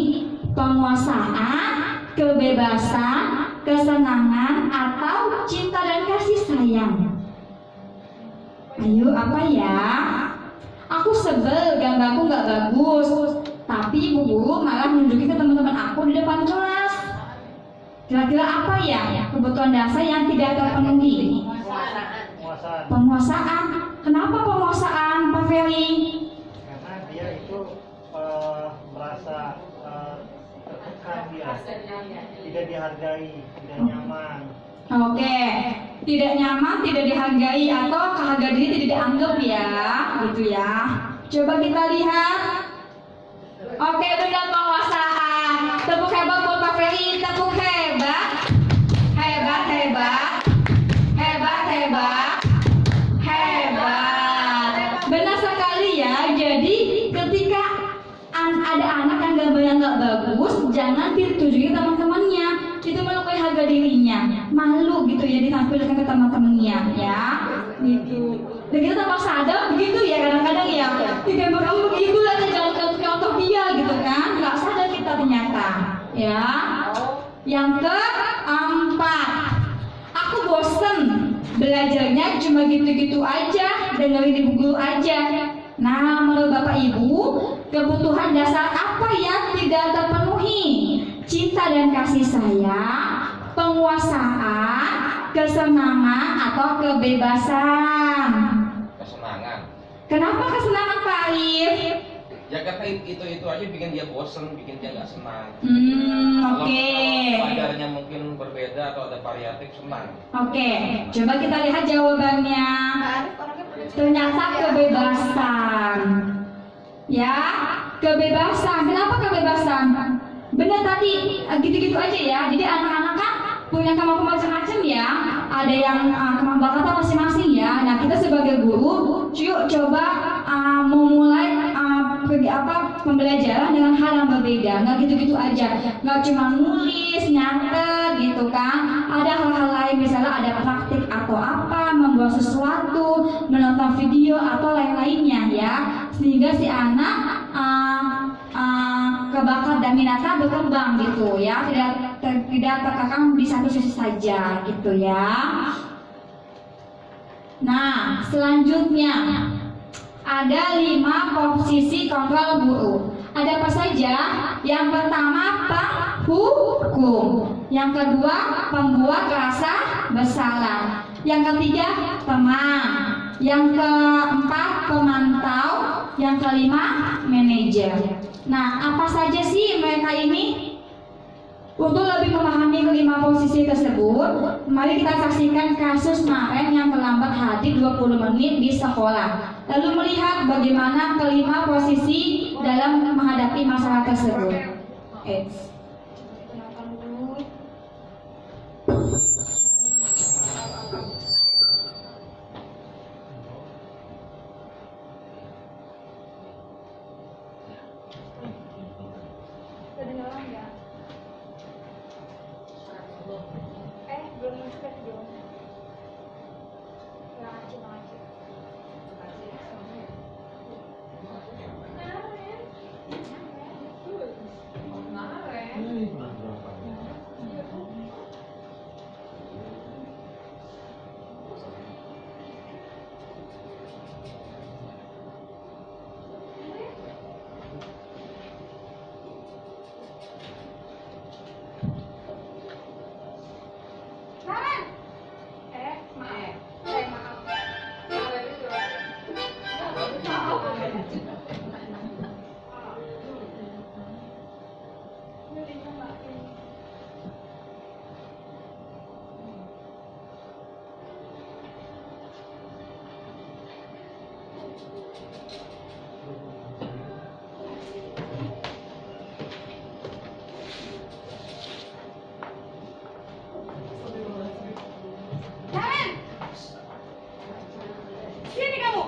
Penguasaan, kebebasan, kesenangan, atau cinta dan kasih sayang? Ayo, apa ya? Aku sebel, gambarku nggak bagus. Tapi ibu guru malah nunjukin ke teman-teman aku di depan kelas. Kira-kira apa ya kebutuhan dasar yang tidak terpenuhi? Penguasaan. Kenapa penguasaan, Pak Ferry? Karena dia itu merasa tertekan, dia tidak dihargai, tidak nyaman. Oke, tidak nyaman, tidak dihargai, atau harga diri tidak dianggap ya, gitu ya. Coba kita lihat. Oke, benar, penguasaan. Tepuk hebat buat Pak Ferry. Tepuk hebat. Hebat, hebat. Hebat, hebat. Hebat. Benar sekali ya. Jadi ketika ada anak yang gambarnya nggak bagus, jangan ditunjukin teman-temannya. Itu melukai harga dirinya. Malu gitu ya ditampilkan ke teman-temannya ya. Gitu. Dan kita tanpa sadar begitu ya kadang-kadang ya. Di gambar kamu begitu lah, jangan contoh dia gitu kan. Nggak sadar kita ternyata ya. Yang keempat, aku bosen belajarnya cuma gitu-gitu aja, dengerin ibu guru aja. Nah, menurut Bapak Ibu, kebutuhan dasar apa yang tidak terpenuhi? Cinta dan kasih sayang, penguasaan, kesenangan, atau kebebasan? Kesenangan. Kenapa kesenangan, Pak Arif? Ya karena itu aja bikin dia bosen, bikin dia nggak senang. Oke. Kalau pelajarannya mungkin berbeda atau ada variatif, senang. Oke, coba kita lihat jawabannya. Ternyata kebebasan. Ya, kebebasan. Kenapa kebebasan? Benar tadi, gitu-gitu aja ya. Jadi anak-anak kan punya kemampuan macam-macam ya. Ada yang kemampuan kata masing-masing ya. Nah, kita sebagai guru, yuk coba memulai pembelajaran dengan hal yang berbeda. Nggak gitu-gitu aja. Nggak cuma nulis, nyatet gitu kan. Ada hal-hal lain, misalnya ada praktik atau apa, membuat sesuatu, menonton video atau lain-lainnya ya. Sehingga si anak kebakat dan minatnya berkembang gitu ya, tidak terkekang di satu sisi saja gitu ya. Nah, selanjutnya ada 5 posisi kontrol guru. Ada apa saja? Yang pertama, penghukum. Yang kedua, pembuat rasa bersalah. Yang ketiga, teman. Yang keempat, pemantau. Yang kelima, manajer. Nah, apa saja sih mereka ini? Untuk lebih memahami kelima posisi tersebut, mari kita saksikan kasus Maren yang terlambat hadir 20 menit di sekolah. Lalu melihat bagaimana kelima posisi dalam menghadapi masalah tersebut. Naren! Sini kamu!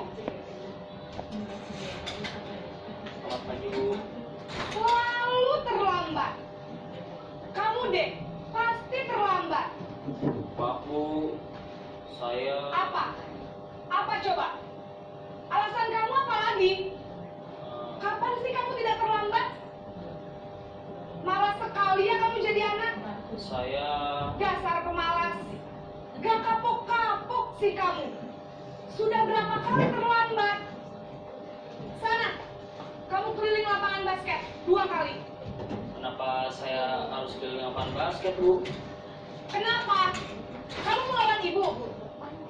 Selamat pagi, Bu. Selalu terlambat. Kamu deh, pasti terlambat. Maaf, Bu. Saya Apa? Apa coba? Alasan kamu apa lagi? Kapan sih kamu tidak terlambat? Malas sekali ya kamu jadi anak. saya Dasar pemalas. Gak kapok-kapok sih kamu. Sudah berapa kali terlambat? Sana, kamu keliling lapangan basket 2 kali. kenapa saya harus keliling lapangan basket, Bu? Kenapa? Kamu melawan ibu?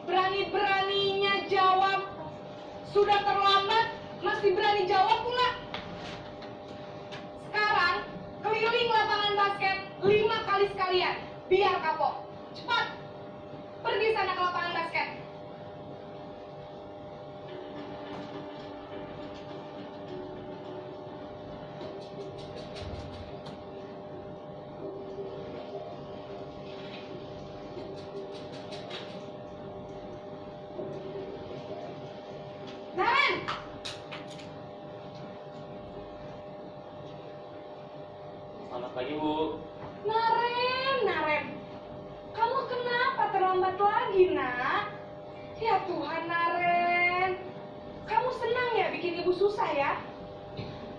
Berani-beraninya jawab. Sudah terlambat, masih berani jawab pula. Sekarang, keliling lapangan basket 5 kali sekalian. Biar kapok. Cepat. Pergi sana ke lapangan basket. Naren! Selamat pagi, Bu. Naren. Kamu kenapa terlambat lagi, nak? Ya Tuhan, Naren. Kamu senang ya bikin ibu susah ya?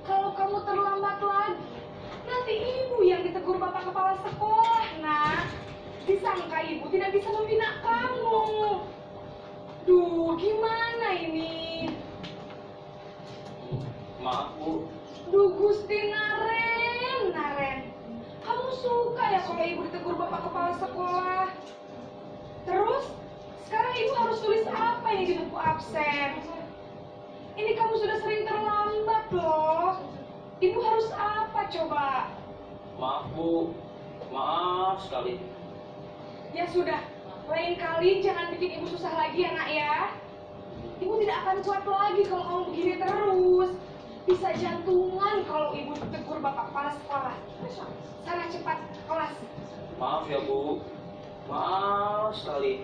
Kalau kamu terlambat lagi, nanti ibu yang ditegur bapak kepala sekolah, nak. Disangka ibu tidak bisa membina kamu. Duh, gimana ini? Maaf, Bu. Duh, Gusti Naren. Kamu suka ya kalau ibu ditegur bapak kepala sekolah? Terus, sekarang ibu harus tulis apa yang di buku absen? Ini kamu sudah sering terlambat loh. Ibu harus apa coba? Maaf, Bu. Maaf sekali. Ya sudah, lain kali jangan bikin ibu susah lagi ya nak ya. Ibu tidak akan kuat lagi kalau kamu begini terus. Bisa jantungan kalau ibu tegur bapak kepala sekolah. Sana cepat kelas. Maaf ya, Bu. Maaf sekali.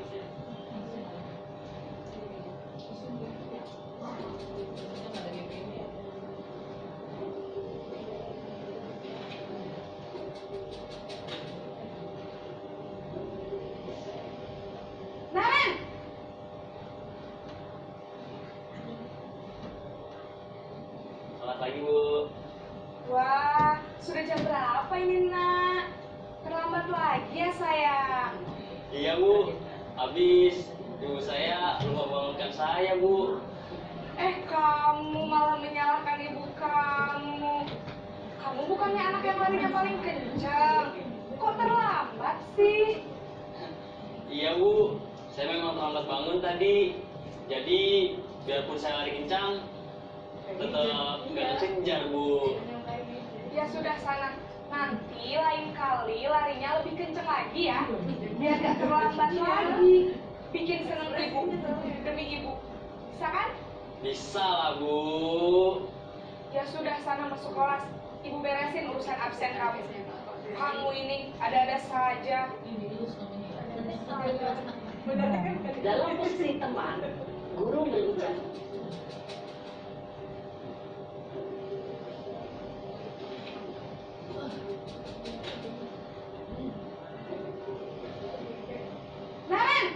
Naren! Selamat pagi, Bu. Wah, sudah jam berapa ini nak? Terlambat lagi ya sayang. Iya, Bu. Habis ibu saya lupa bangunkan saya, Bu. Kamu malah menyalahkan ibu kamu. Kamu bukannya anak yang larinya paling kencang. Kok terlambat sih? Iya, Bu. Saya memang terlambat bangun tadi. Jadi, biarpun saya lari kencang, tetap nggak kejar, Bu. Ya sudah sana. Nanti lain kali larinya lebih kencang lagi ya. Biar gak terlambat lagi. Bikin seneng ibu demi ibu. Bisa kan? Bisa lah, Bu. Ya sudah sana masuk kelas. Ibu beresin urusan absen kamu. Kamu ini ada-ada saja. Dalam posisi teman, guru berbicara. Naren!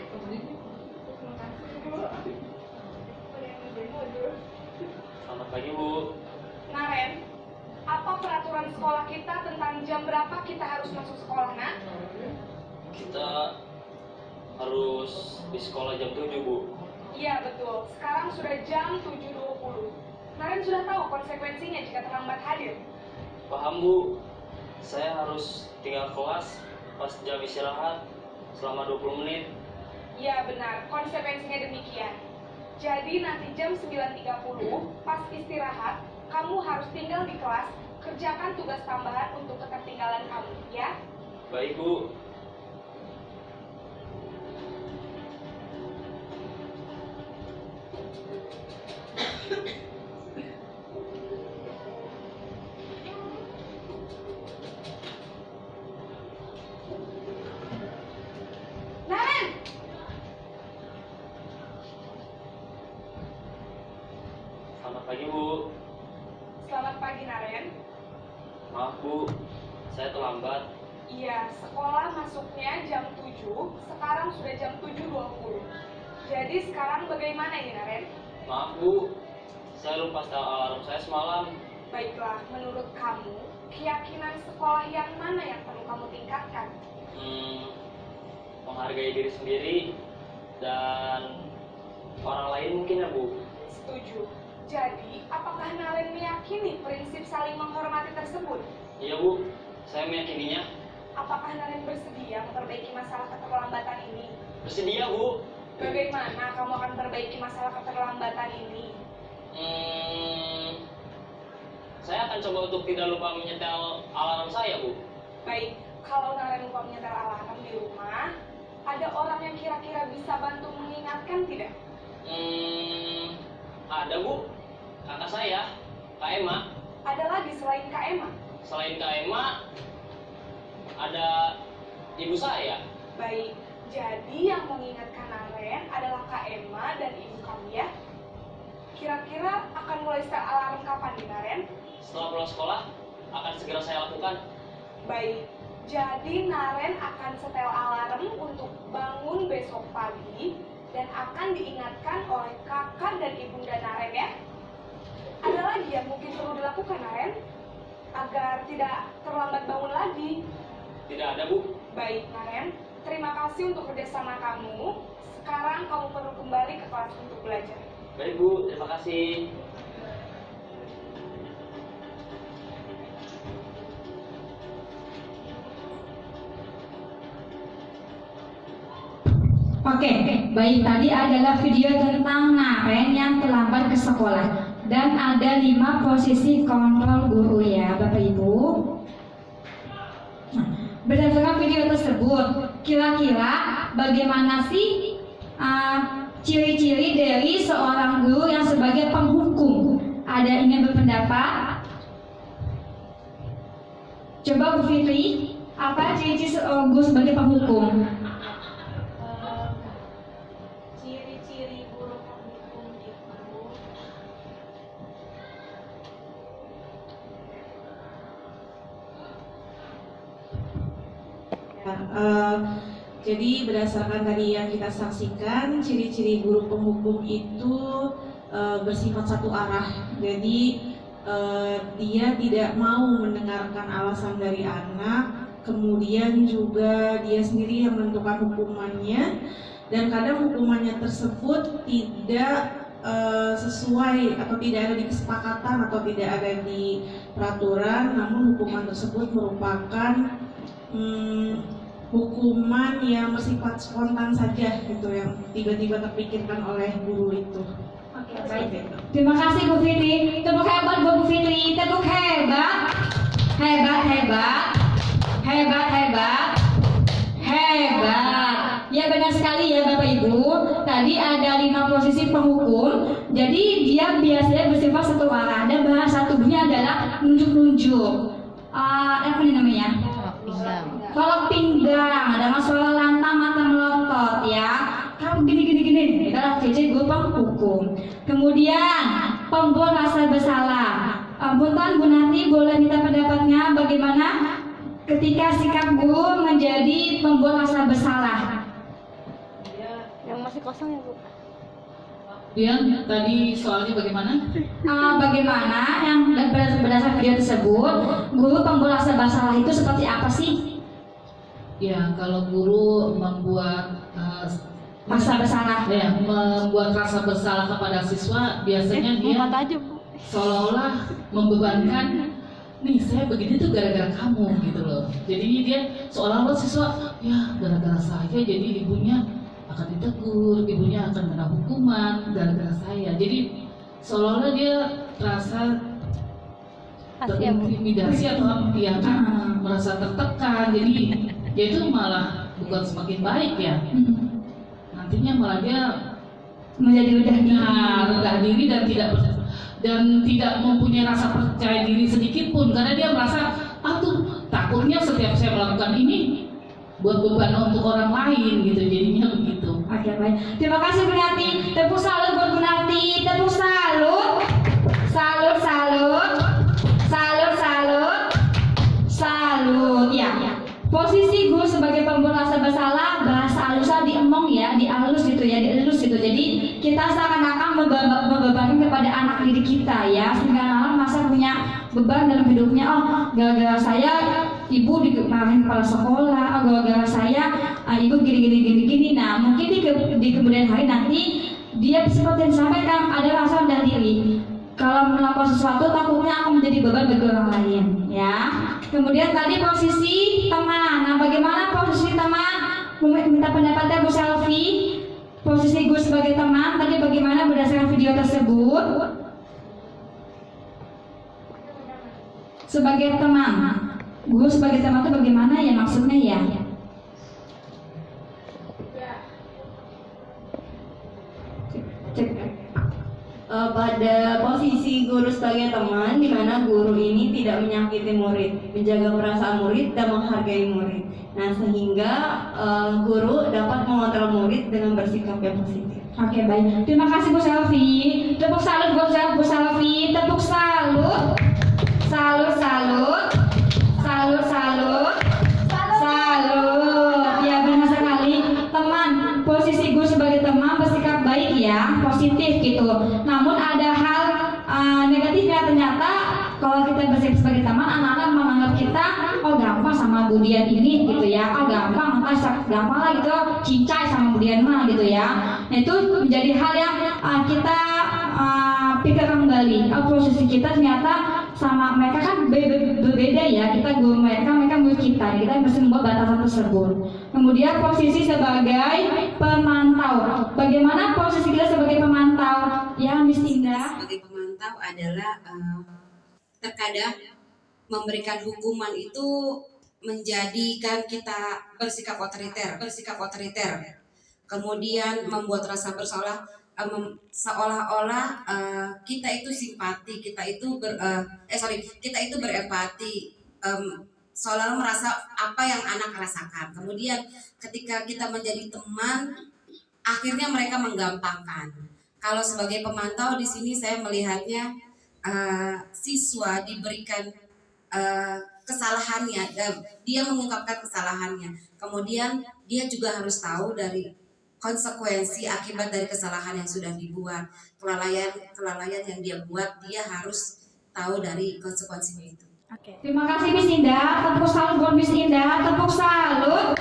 Selamat pagi, Bu. Naren, apa peraturan sekolah kita tentang jam berapa kita harus masuk sekolah, nak? Kita harus di sekolah jam 7, Bu. Iya betul, sekarang sudah jam 7.20. Naren sudah tahu konsekuensinya jika terlambat hadir. Paham, Bu. Saya harus tinggal kelas pas jam istirahat selama 20 menit. Iya benar, konsekuensinya demikian. Jadi nanti jam 9.30 pas istirahat, kamu harus tinggal di kelas, kerjakan tugas tambahan untuk ketertinggalan kamu, ya? Baik, Bu. pagi, Bu. Selamat pagi, Naren. Maaf, Bu. Saya terlambat. Iya, sekolah masuknya jam 7, sekarang sudah jam 7.20. Jadi sekarang bagaimana ini, Naren? Maaf, Bu. Saya lupa setel alarm saya semalam. Baiklah, menurut kamu, keyakinan sekolah yang mana yang perlu kamu tingkatkan? Menghargai diri sendiri dan orang lain mungkin ya, Bu. Setuju. Jadi, apakah Naren meyakini prinsip saling menghormati tersebut? Iya, Bu. Saya meyakininya. Apakah Naren bersedia memperbaiki masalah keterlambatan ini? Bersedia, Bu. Bagaimana kamu akan perbaiki masalah keterlambatan ini? Saya akan coba untuk tidak lupa menyetel alarm saya, Bu. Baik, kalau Naren lupa menyetel alarm di rumah, ada orang yang kira-kira bisa bantu mengingatkan tidak? Ada, Bu. Kakak saya, Kak Emma. Ada lagi selain Kak Emma? Selain Kak Emma, ada ibu saya. Baik, jadi yang mengingatkan Naren adalah Kak Emma dan ibu kamu ya? Kira-kira akan mulai setel alarm kapan nih, Naren? Setelah pulang sekolah, akan segera saya lakukan. Baik, jadi Naren akan setel alarm untuk bangun besok pagi dan akan diingatkan oleh kakak dan ibunda Naren ya. Ada lagi yang mungkin perlu dilakukan, Naren, agar tidak terlambat bangun lagi? Tidak ada, Bu. Baik, Naren, terima kasih untuk kerjasama kamu. Sekarang kamu perlu kembali ke kelas untuk belajar. Baik, Bu. Terima kasih. Oke, baik, tadi adalah video tentang Naren yang terlambat ke sekolah. Dan ada 5 posisi kontrol guru ya, Bapak Ibu. Nah, berdasarkan video tersebut, kira-kira bagaimana sih ciri-ciri dari seorang guru yang sebagai penghukum? Ada ingin berpendapat? Coba Bu Fitri, apa ciri-ciri seorang guru sebagai penghukum? Ciri-ciri guru penghukum itu jadi berdasarkan tadi yang kita saksikan, ciri-ciri guru penghukum itu bersifat satu arah. Jadi dia tidak mau mendengarkan alasan dari anak, kemudian juga dia sendiri yang menentukan hukumannya, dan kadang hukumannya tersebut tidak sesuai atau tidak ada di kesepakatan atau tidak ada di peraturan, namun hukuman tersebut merupakan hukuman yang bersifat spontan saja gitu, yang tiba-tiba terpikirkan oleh guru itu. Oke, baik. Terima kasih Bu Fitri. Tepuk hebat buat Bu Fitri. Tepuk hebat. Hebat, hebat. Hebat, hebat. Hebat. Ya benar sekali ya Bapak Ibu. Tadi ada 5 posisi penghukum. Jadi dia biasanya bersifat satu arah dan bahasa tubuhnya adalah nunjuk-nunjuk. Apa ini namanya? Kolok pinggang dengan suara lantang, mata melotot ya. Kamu gini adalah ciri guru penghukum. Kemudian pembuat rasa bersalah. Punten Bu Nati, boleh minta pendapatnya bagaimana ketika sikap guru menjadi pembuat rasa bersalah? Yang masih kosong ya, Bu? Dian, tadi soalnya bagaimana? Bagaimana yang berdasarkan video tersebut, guru pembuat rasa bersalah itu seperti apa sih? Ya, kalau guru membuat Rasa bersalah. ya, membuat rasa bersalah kepada siswa, biasanya dia seolah-olah membebankan, nih saya begini tuh gara-gara kamu gitu loh. Jadi dia seolah-olah siswa, ya gara-gara saya jadi ibunya akan ditegur, ibunya akan kena hukuman gara-gara saya. Jadi seolah-olah dia terasa terintimidasi atau dia merasa tertekan. Jadi ya itu malah bukan semakin baik ya. Nantinya malah dia menjadi rendah diri dan tidak mempunyai rasa percaya diri sedikit pun, karena dia merasa takutnya setiap saya melakukan ini buat beban untuk orang lain gitu, jadinya begitu. Oke, baik. Terima kasih Bu Nati. Tepuk salut buat Bu Nati. Tepuk salut. kita seakan-akan membebankan kepada anak didik kita ya, sehingga anak masa punya beban dalam hidupnya. Oh, gara-gara saya ibu dimarahin kepala sekolah, oh, gara-gara saya ibu gini. Nah, mungkin di kemudian hari nanti dia seperti yang disampaikan ada rasa rendah diri. Kalau melakukan sesuatu takutnya akan menjadi beban bagi orang lain ya. Kemudian tadi posisi teman. Nah, bagaimana posisi teman? Minta pendapatnya Bu Selvi. Posisi Gus sebagai teman tadi bagaimana berdasarkan video tersebut? Sebagai teman, Gus sebagai teman itu bagaimana ya maksudnya ya? Pada posisi guru sebagai teman, di mana guru ini tidak menyakiti murid, menjaga perasaan murid dan menghargai murid. Nah, sehingga guru dapat mengontrol murid dengan bersikap yang positif. Oke, baik. Terima kasih Bu Selvi. Tepuk salut buat Bu Selvi. Tepuk salut. Salut. Ya, benar sekali. Teman, posisi Gus sebagai teman bersikap baik ya, positif gitu. Namun ada hal negatifnya ternyata kalau kita bersikap sebagai teman, anak-anak menganggap kita oh gampang sama Bu Dian ini gitu ya, oh gampang lah gitu, cincai sama Bu Dian mah gitu ya. Nah, itu menjadi hal yang kita pikirkan kembali. Posisi kita ternyata sama mereka kan berbeda ya. Kita guru mereka guru kita. Kita mesti membuat batasan tersebut. Kemudian posisi sebagai pemantau. Bagaimana posisi kita sebagai pemantau? Ya, Miss Indah. Sebagai pemantau adalah terkadang memberikan hukuman itu menjadikan kita bersikap otoriter. Kemudian membuat rasa bersalah, seolah-olah kita itu simpati, kita itu berempati, seolah-olah merasa apa yang anak rasakan. Kemudian ketika kita menjadi teman, akhirnya mereka menggampangkan. Kalau sebagai pemantau di sini saya melihatnya siswa diberikan kesalahannya, dia mengungkapkan kesalahannya. Kemudian dia juga harus tahu dari konsekuensi akibat dari kesalahan yang sudah dibuat, kelalaian yang dia buat, dia harus tahu dari konsekuensinya itu. Oke. Terima kasih Miss Indah. Tepuk salut buat Miss Indah. Tepuk salut.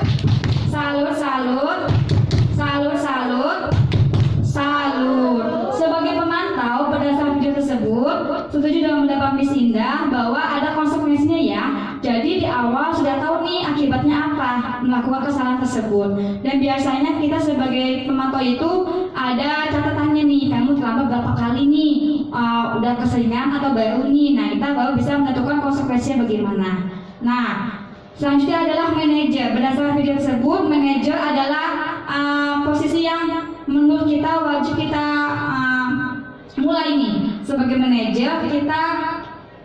Sebagai pemantau berdasarkan video tersebut, setuju dengan pendapat Miss Indah bahwa ada konsekuensinya ya. Jadi di awal sudah tahu nih akibatnya apa melakukan kesalahan tersebut. Dan biasanya kita sebagai pemantau itu ada catatannya nih, kamu terlambat berapa kali nih, udah keseringan atau baru nih. Nah, kita baru bisa menentukan konsekuensinya bagaimana. Nah, selanjutnya adalah manajer. Berdasarkan video tersebut, manajer adalah posisi yang menurut kita wajib kita mulai nih. Sebagai manajer, kita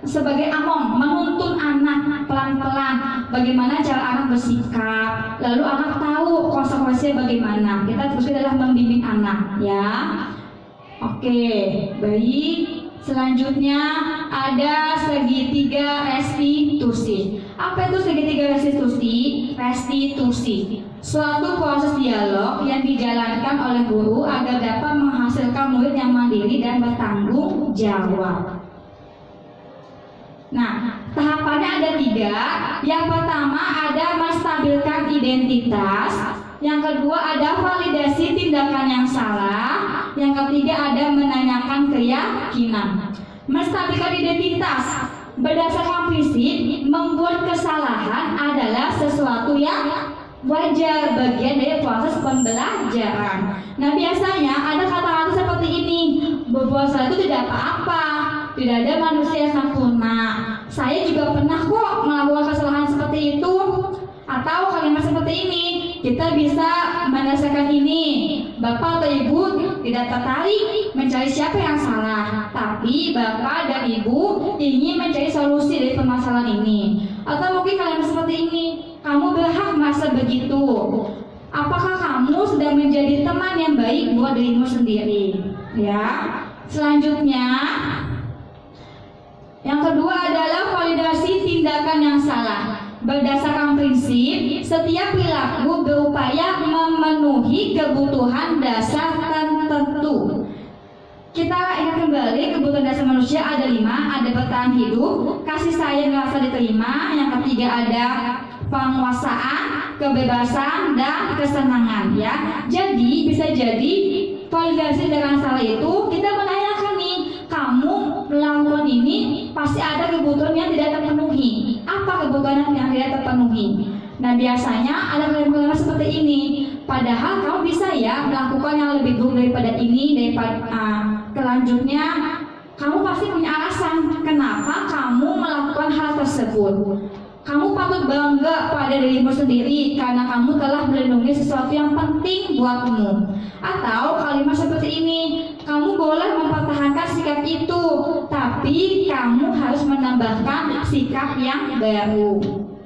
sebagai among menuntun anak pelan-pelan bagaimana cara anak bersikap, lalu anak tahu konsekuensinya bagaimana. Kita terus adalah membimbing anak ya. Oke, baik. Selanjutnya ada segitiga restitusi. Apa itu segitiga restitusi? Restitusi, suatu proses dialog yang dijalankan oleh guru agar dapat menghasilkan murid yang mandiri dan bertanggung jawab. Nah, tahapannya ada 3. Yang pertama ada menstabilkan identitas. Yang kedua ada validasi tindakan yang salah. Yang ketiga ada menanyakan keyakinan. Menstabilkan identitas. Berdasarkan prinsip, membuat kesalahan adalah sesuatu yang wajar, bagian dari proses pembelajaran. Nah, biasanya ada kata-kata seperti ini, berbuat salah itu tidak apa-apa, tidak ada manusia yang sempurna. Saya juga pernah kok melakukan kesalahan seperti itu. Atau kalimat seperti ini, kita bisa menyelesaikan ini. Bapak atau ibu tidak tertarik mencari siapa yang salah, tapi bapak dan ibu ingin mencari solusi dari permasalahan ini. Atau mungkin kalimat seperti ini, kamu berhak merasa begitu. Apakah kamu sudah menjadi teman yang baik buat dirimu sendiri? Ya. Selanjutnya, yang kedua adalah validasi tindakan yang salah. Berdasarkan prinsip, setiap perilaku berupaya memenuhi kebutuhan dasar tertentu. Kita ingat kembali, kebutuhan dasar manusia ada 5, ada bertahan hidup, kasih sayang rasa diterima, yang ketiga ada penguasaan, kebebasan, dan kesenangan, ya. Jadi bisa jadi validasi dengan salah itu kita menanyakan nih, kamu melakukan ini pasti ada kebutuhan yang tidak terpenuhi. Apa kebutuhan yang tidak terpenuhi? Nah, biasanya ada kalimat seperti ini. Padahal kamu bisa ya melakukan yang lebih buruk daripada ini, daripada kelanjutnya. Kamu pasti punya alasan kenapa kamu melakukan hal tersebut. Kamu patut bangga pada dirimu sendiri karena kamu telah melindungi sesuatu yang penting buatmu. Atau kalimat seperti ini, kamu boleh mempertahankan sikap itu, tapi kamu harus menambahkan sikap yang baru.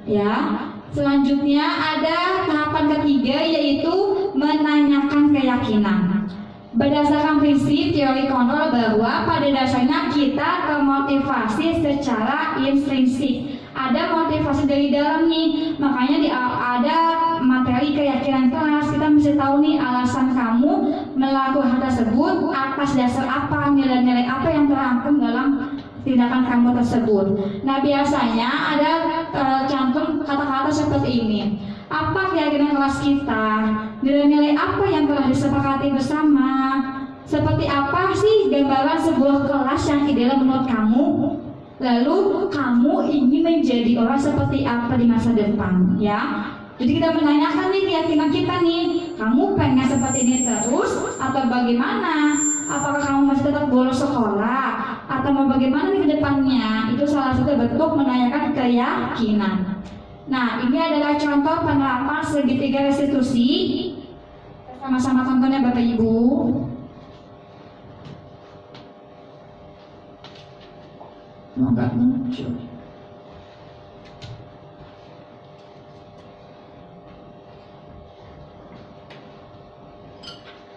Ya. Selanjutnya ada tahapan ketiga, yaitu menanyakan keyakinan. Berdasarkan prinsip teori kontrol bahwa pada dasarnya kita termotivasi secara intrinsik. Ada motivasi dari dalam nih, makanya ada materi keyakinan kelas. Kita mesti tahu nih alasan kamu melakukan hal tersebut atas dasar apa, nilai-nilai apa yang terangkum dalam tindakan kamu tersebut. Nah, biasanya ada cantum kata-kata seperti ini. Apa keyakinan kelas kita? Nilai-nilai apa yang telah disepakati bersama? Seperti apa sih gambaran sebuah kelas yang ideal menurut kamu? Lalu kamu ingin menjadi orang seperti apa di masa depan, ya? Jadi kita menanyakan nih keyakinan kita nih, kamu pengen seperti ini terus atau bagaimana? Apakah kamu masih tetap bolos sekolah atau mau bagaimana nih ke depannya? Itu salah satu bentuk menanyakan keyakinan. Nah, ini adalah contoh penerapan segitiga restitusi. Sama-sama tontonnya Bapak Ibu. Nggak muncul.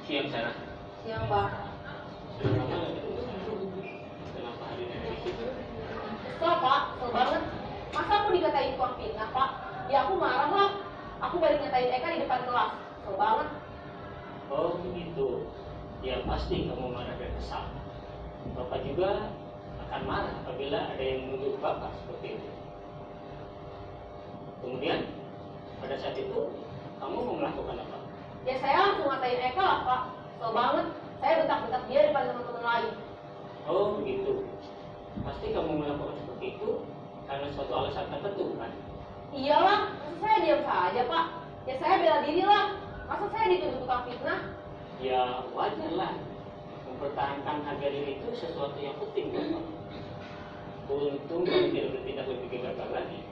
Siang Sarah. Siang Pak. Kenapa hari ini? Kesel Pak, kesel banget. Masa aku dikatain tukang fitnah Pak? Ya aku marah lah. Aku balik ngatain Eka di depan kelas. Kesel banget. Oh begitu. Ya pasti kamu marah dan kesal. Bapak juga akan marah apabila ada yang menuduh Bapak seperti itu. Kemudian pada saat itu kamu mau melakukan apa? Ya saya langsung ngatain Eka lah Pak. Kesel banget. Saya bentak-bentak dia depan teman-teman lain. Oh begitu. Pasti kamu melakukan seperti itu karena suatu alasan tertentu kan? Iyalah, masa saya diam saja Pak? Ya saya bela diri lah. Masa saya dituduh tukang fitnah? Ya wajar lah. Mempertahankan harga diri itu sesuatu yang penting Bapak. Untung kamu tidak bertindak lebih gegabah lagi.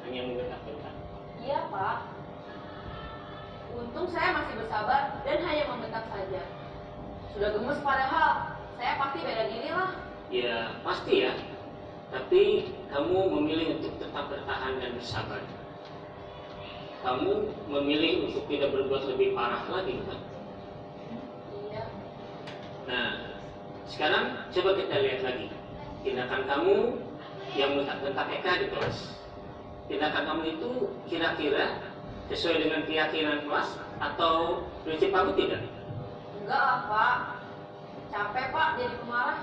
Hanya membentak-bentak. Iya Pak. Untung saya masih bersabar dan hanya membentak saja. Sudah gemes padahal, saya pasti bela diri lah. Ya pasti ya. Tapi kamu memilih untuk tetap bertahan dan bersabar. Kamu memilih untuk tidak berbuat lebih parah lagi kan? Iya. Nah, sekarang coba kita lihat lagi tindakan kamu yang bentak-bentak Eka di kelas. Tindakan kamu itu kira-kira sesuai dengan keyakinan kelas atau prinsip kamu tidak? Enggak lah Pak. Capek Pak jadi pemarah.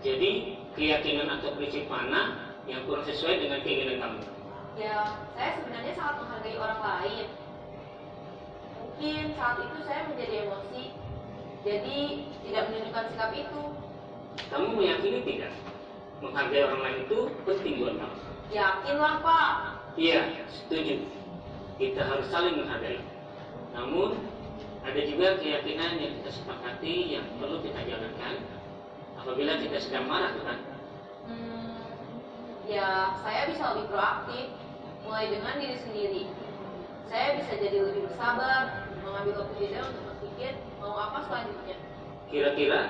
Jadi keyakinan atau prinsip mana yang kurang sesuai dengan keinginan kamu? Ya, saya sebenarnya sangat menghargai orang lain. Mungkin saat itu saya menjadi emosi, jadi tidak menunjukkan sikap itu. Kamu meyakini tidak? Menghargai orang lain itu penting buat kamu? Yakinlah Pak. Iya, setuju. Kita harus saling menghargai. Namun, ada juga keyakinan yang kita sepakati yang perlu kita jalankan apabila kita sedang marah, kan? Ya, saya bisa lebih proaktif, mulai dengan diri sendiri. Saya bisa jadi lebih bersabar, mengambil waktu jeda untuk berpikir mau apa selanjutnya. Kira-kira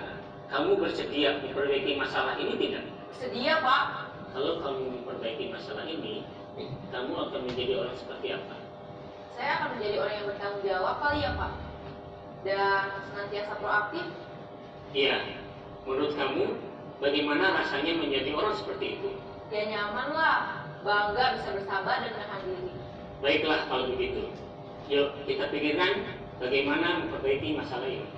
kamu bersedia memperbaiki masalah ini tidak? Sedia Pak. Kalau kamu memperbaiki masalah ini, kamu akan menjadi orang seperti apa? Saya akan menjadi orang yang bertanggung jawab kali ya Pak. Dan senantiasa proaktif. Iya. Menurut kamu, bagaimana rasanya menjadi orang seperti itu? Ya nyaman lah, bangga bisa bersabar dan menahan diri. Baiklah kalau begitu. Yuk kita pikirkan bagaimana memperbaiki masalah ini.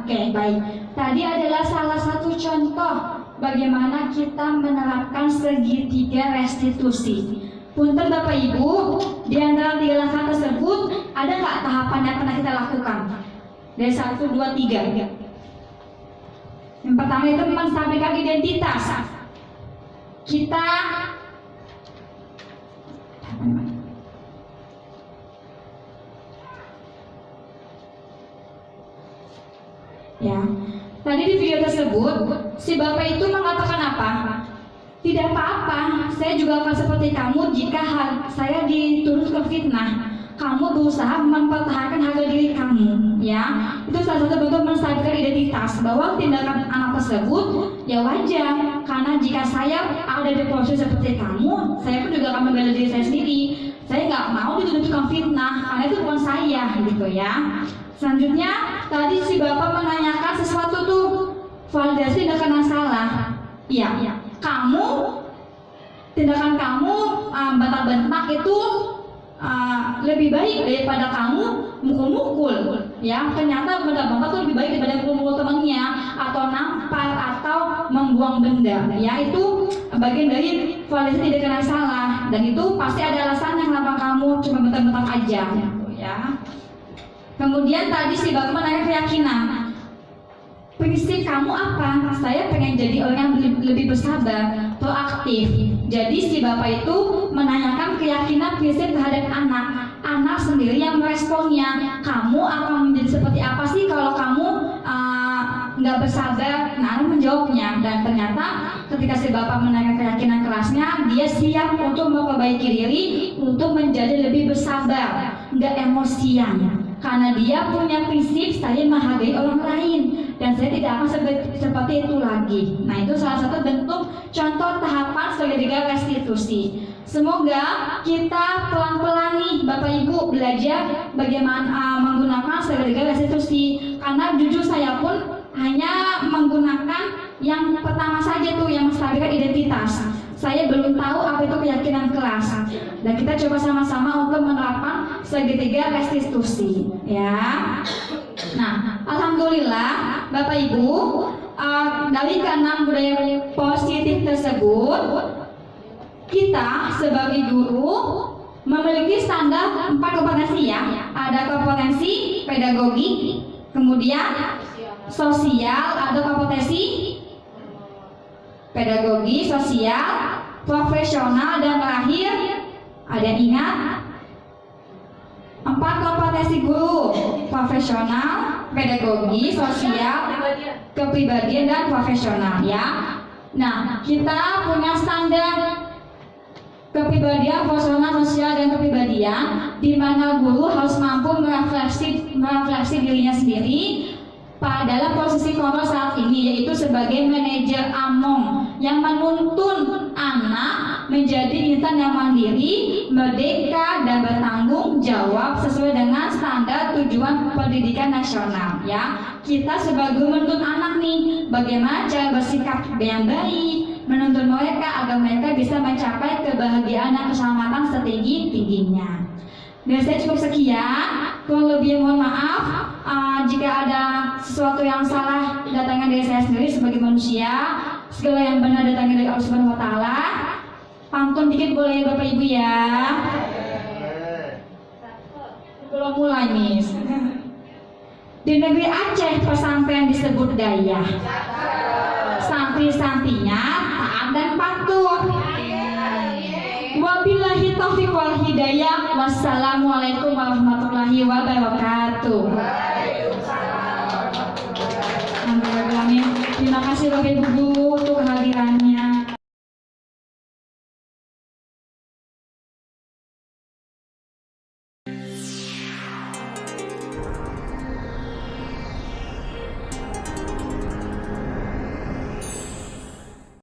Oke, baik. Tadi adalah salah satu contoh bagaimana kita menerapkan segitiga restitusi. Punten Bapak Ibu, di antara 3 langkah tersebut ada nggak tahapan yang pernah kita lakukan? Dari 1, 2, 3. Yang pertama itu menstabilkan identitas. Kita ya, tadi di video tersebut si Bapak itu mengatakan apa? Tidak apa-apa, saya juga akan seperti kamu jika saya dituduh ke fitnah. Kamu berusaha mempertahankan harga diri kamu, ya. Itu salah satu bentuk menstabilkan identitas bahwa tindakan anak tersebut ya wajar, karena jika saya ada di posisi seperti kamu, saya pun juga akan membela diri saya sendiri. Saya nggak mau dituduh ke fitnah, karena itu bukan saya, gitu ya. Selanjutnya, tadi si Bapak menanyakan sesuatu tuh, validasi tindakan yang salah. Iya, tindakan kamu bentak-bentak itu lebih baik daripada kamu mukul-mukul, ya. Ternyata bentak-bentak itu lebih baik daripada mukul-mukul temannya, atau nampar, atau membuang benda, ya. Itu bagian dari validasi tindakan yang salah, dan itu pasti ada alasannya kenapa kamu cuma bentak-bentak aja, gitu, ya. Kemudian tadi si Bapak menanya keyakinan. Prinsip kamu apa? Saya pengen jadi orang yang lebih bersabar, proaktif. Jadi si Bapak itu menanyakan keyakinan prinsip terhadap anak. Anak sendiri yang meresponnya. Kamu akan menjadi seperti apa sih kalau kamu nggak bersabar? Nah, anak menjawabnya. Dan ternyata ketika si Bapak menanyakan keyakinan kerasnya, dia siap untuk memperbaiki diri untuk menjadi lebih bersabar, nggak emosian. Karena dia punya prinsip saya menghargai orang lain dan saya tidak akan seperti itu lagi. Nah, itu salah satu bentuk contoh tahapan segitiga restitusi. Semoga kita pelan-pelan nih Bapak Ibu belajar bagaimana menggunakan segitiga restitusi. Karena jujur saya pun hanya menggunakan yang pertama saja tuh, yang menstabilkan identitas. Saya belum tahu apa itu keyakinan keras. Dan kita coba sama-sama untuk menerapkan segitiga restitusi, ya. Nah, alhamdulillah Bapak Ibu, dari keenam budaya positif tersebut, kita sebagai guru memiliki standar 4 kompetensi, ya. Ada kompetensi pedagogi, kemudian sosial, ada kompetensi pedagogi, sosial, profesional, dan terakhir ada yang ingat? 4 kompetensi guru: profesional, pedagogi, sosial, kepribadian, dan profesional, ya. Nah, kita punya standar kepribadian, profesional, sosial, dan kepribadian, di mana guru harus mampu merefleksi dirinya sendiri dalam posisi kontrol saat ini, yaitu sebagai manajer AMOM yang menuntun anak menjadi insan yang mandiri, merdeka, dan bertanggung jawab sesuai dengan standar tujuan pendidikan nasional, ya. Kita sebagai menuntun anak nih, bagaimana cara bersikap yang baik, menuntun mereka agar mereka bisa mencapai kebahagiaan dan keselamatan setinggi-tingginya. Dan saya cukup sekian, kurang lebih mohon maaf jika ada sesuatu yang salah datangnya dari saya sendiri sebagai manusia. Segala yang benar datangnya dari Allah Subhanahu wa Ta'ala. Pantun dikit boleh ya Bapak Ibu, ya. Belum mulai nih. Di negeri Aceh pesantren disebut Dayah. Santri-santrinya taat dan patuh. Wabillahi taufiq wal hidayah. Wassalamualaikum warahmatullahi wabarakatuh. Terima kasih Bapak Ibu.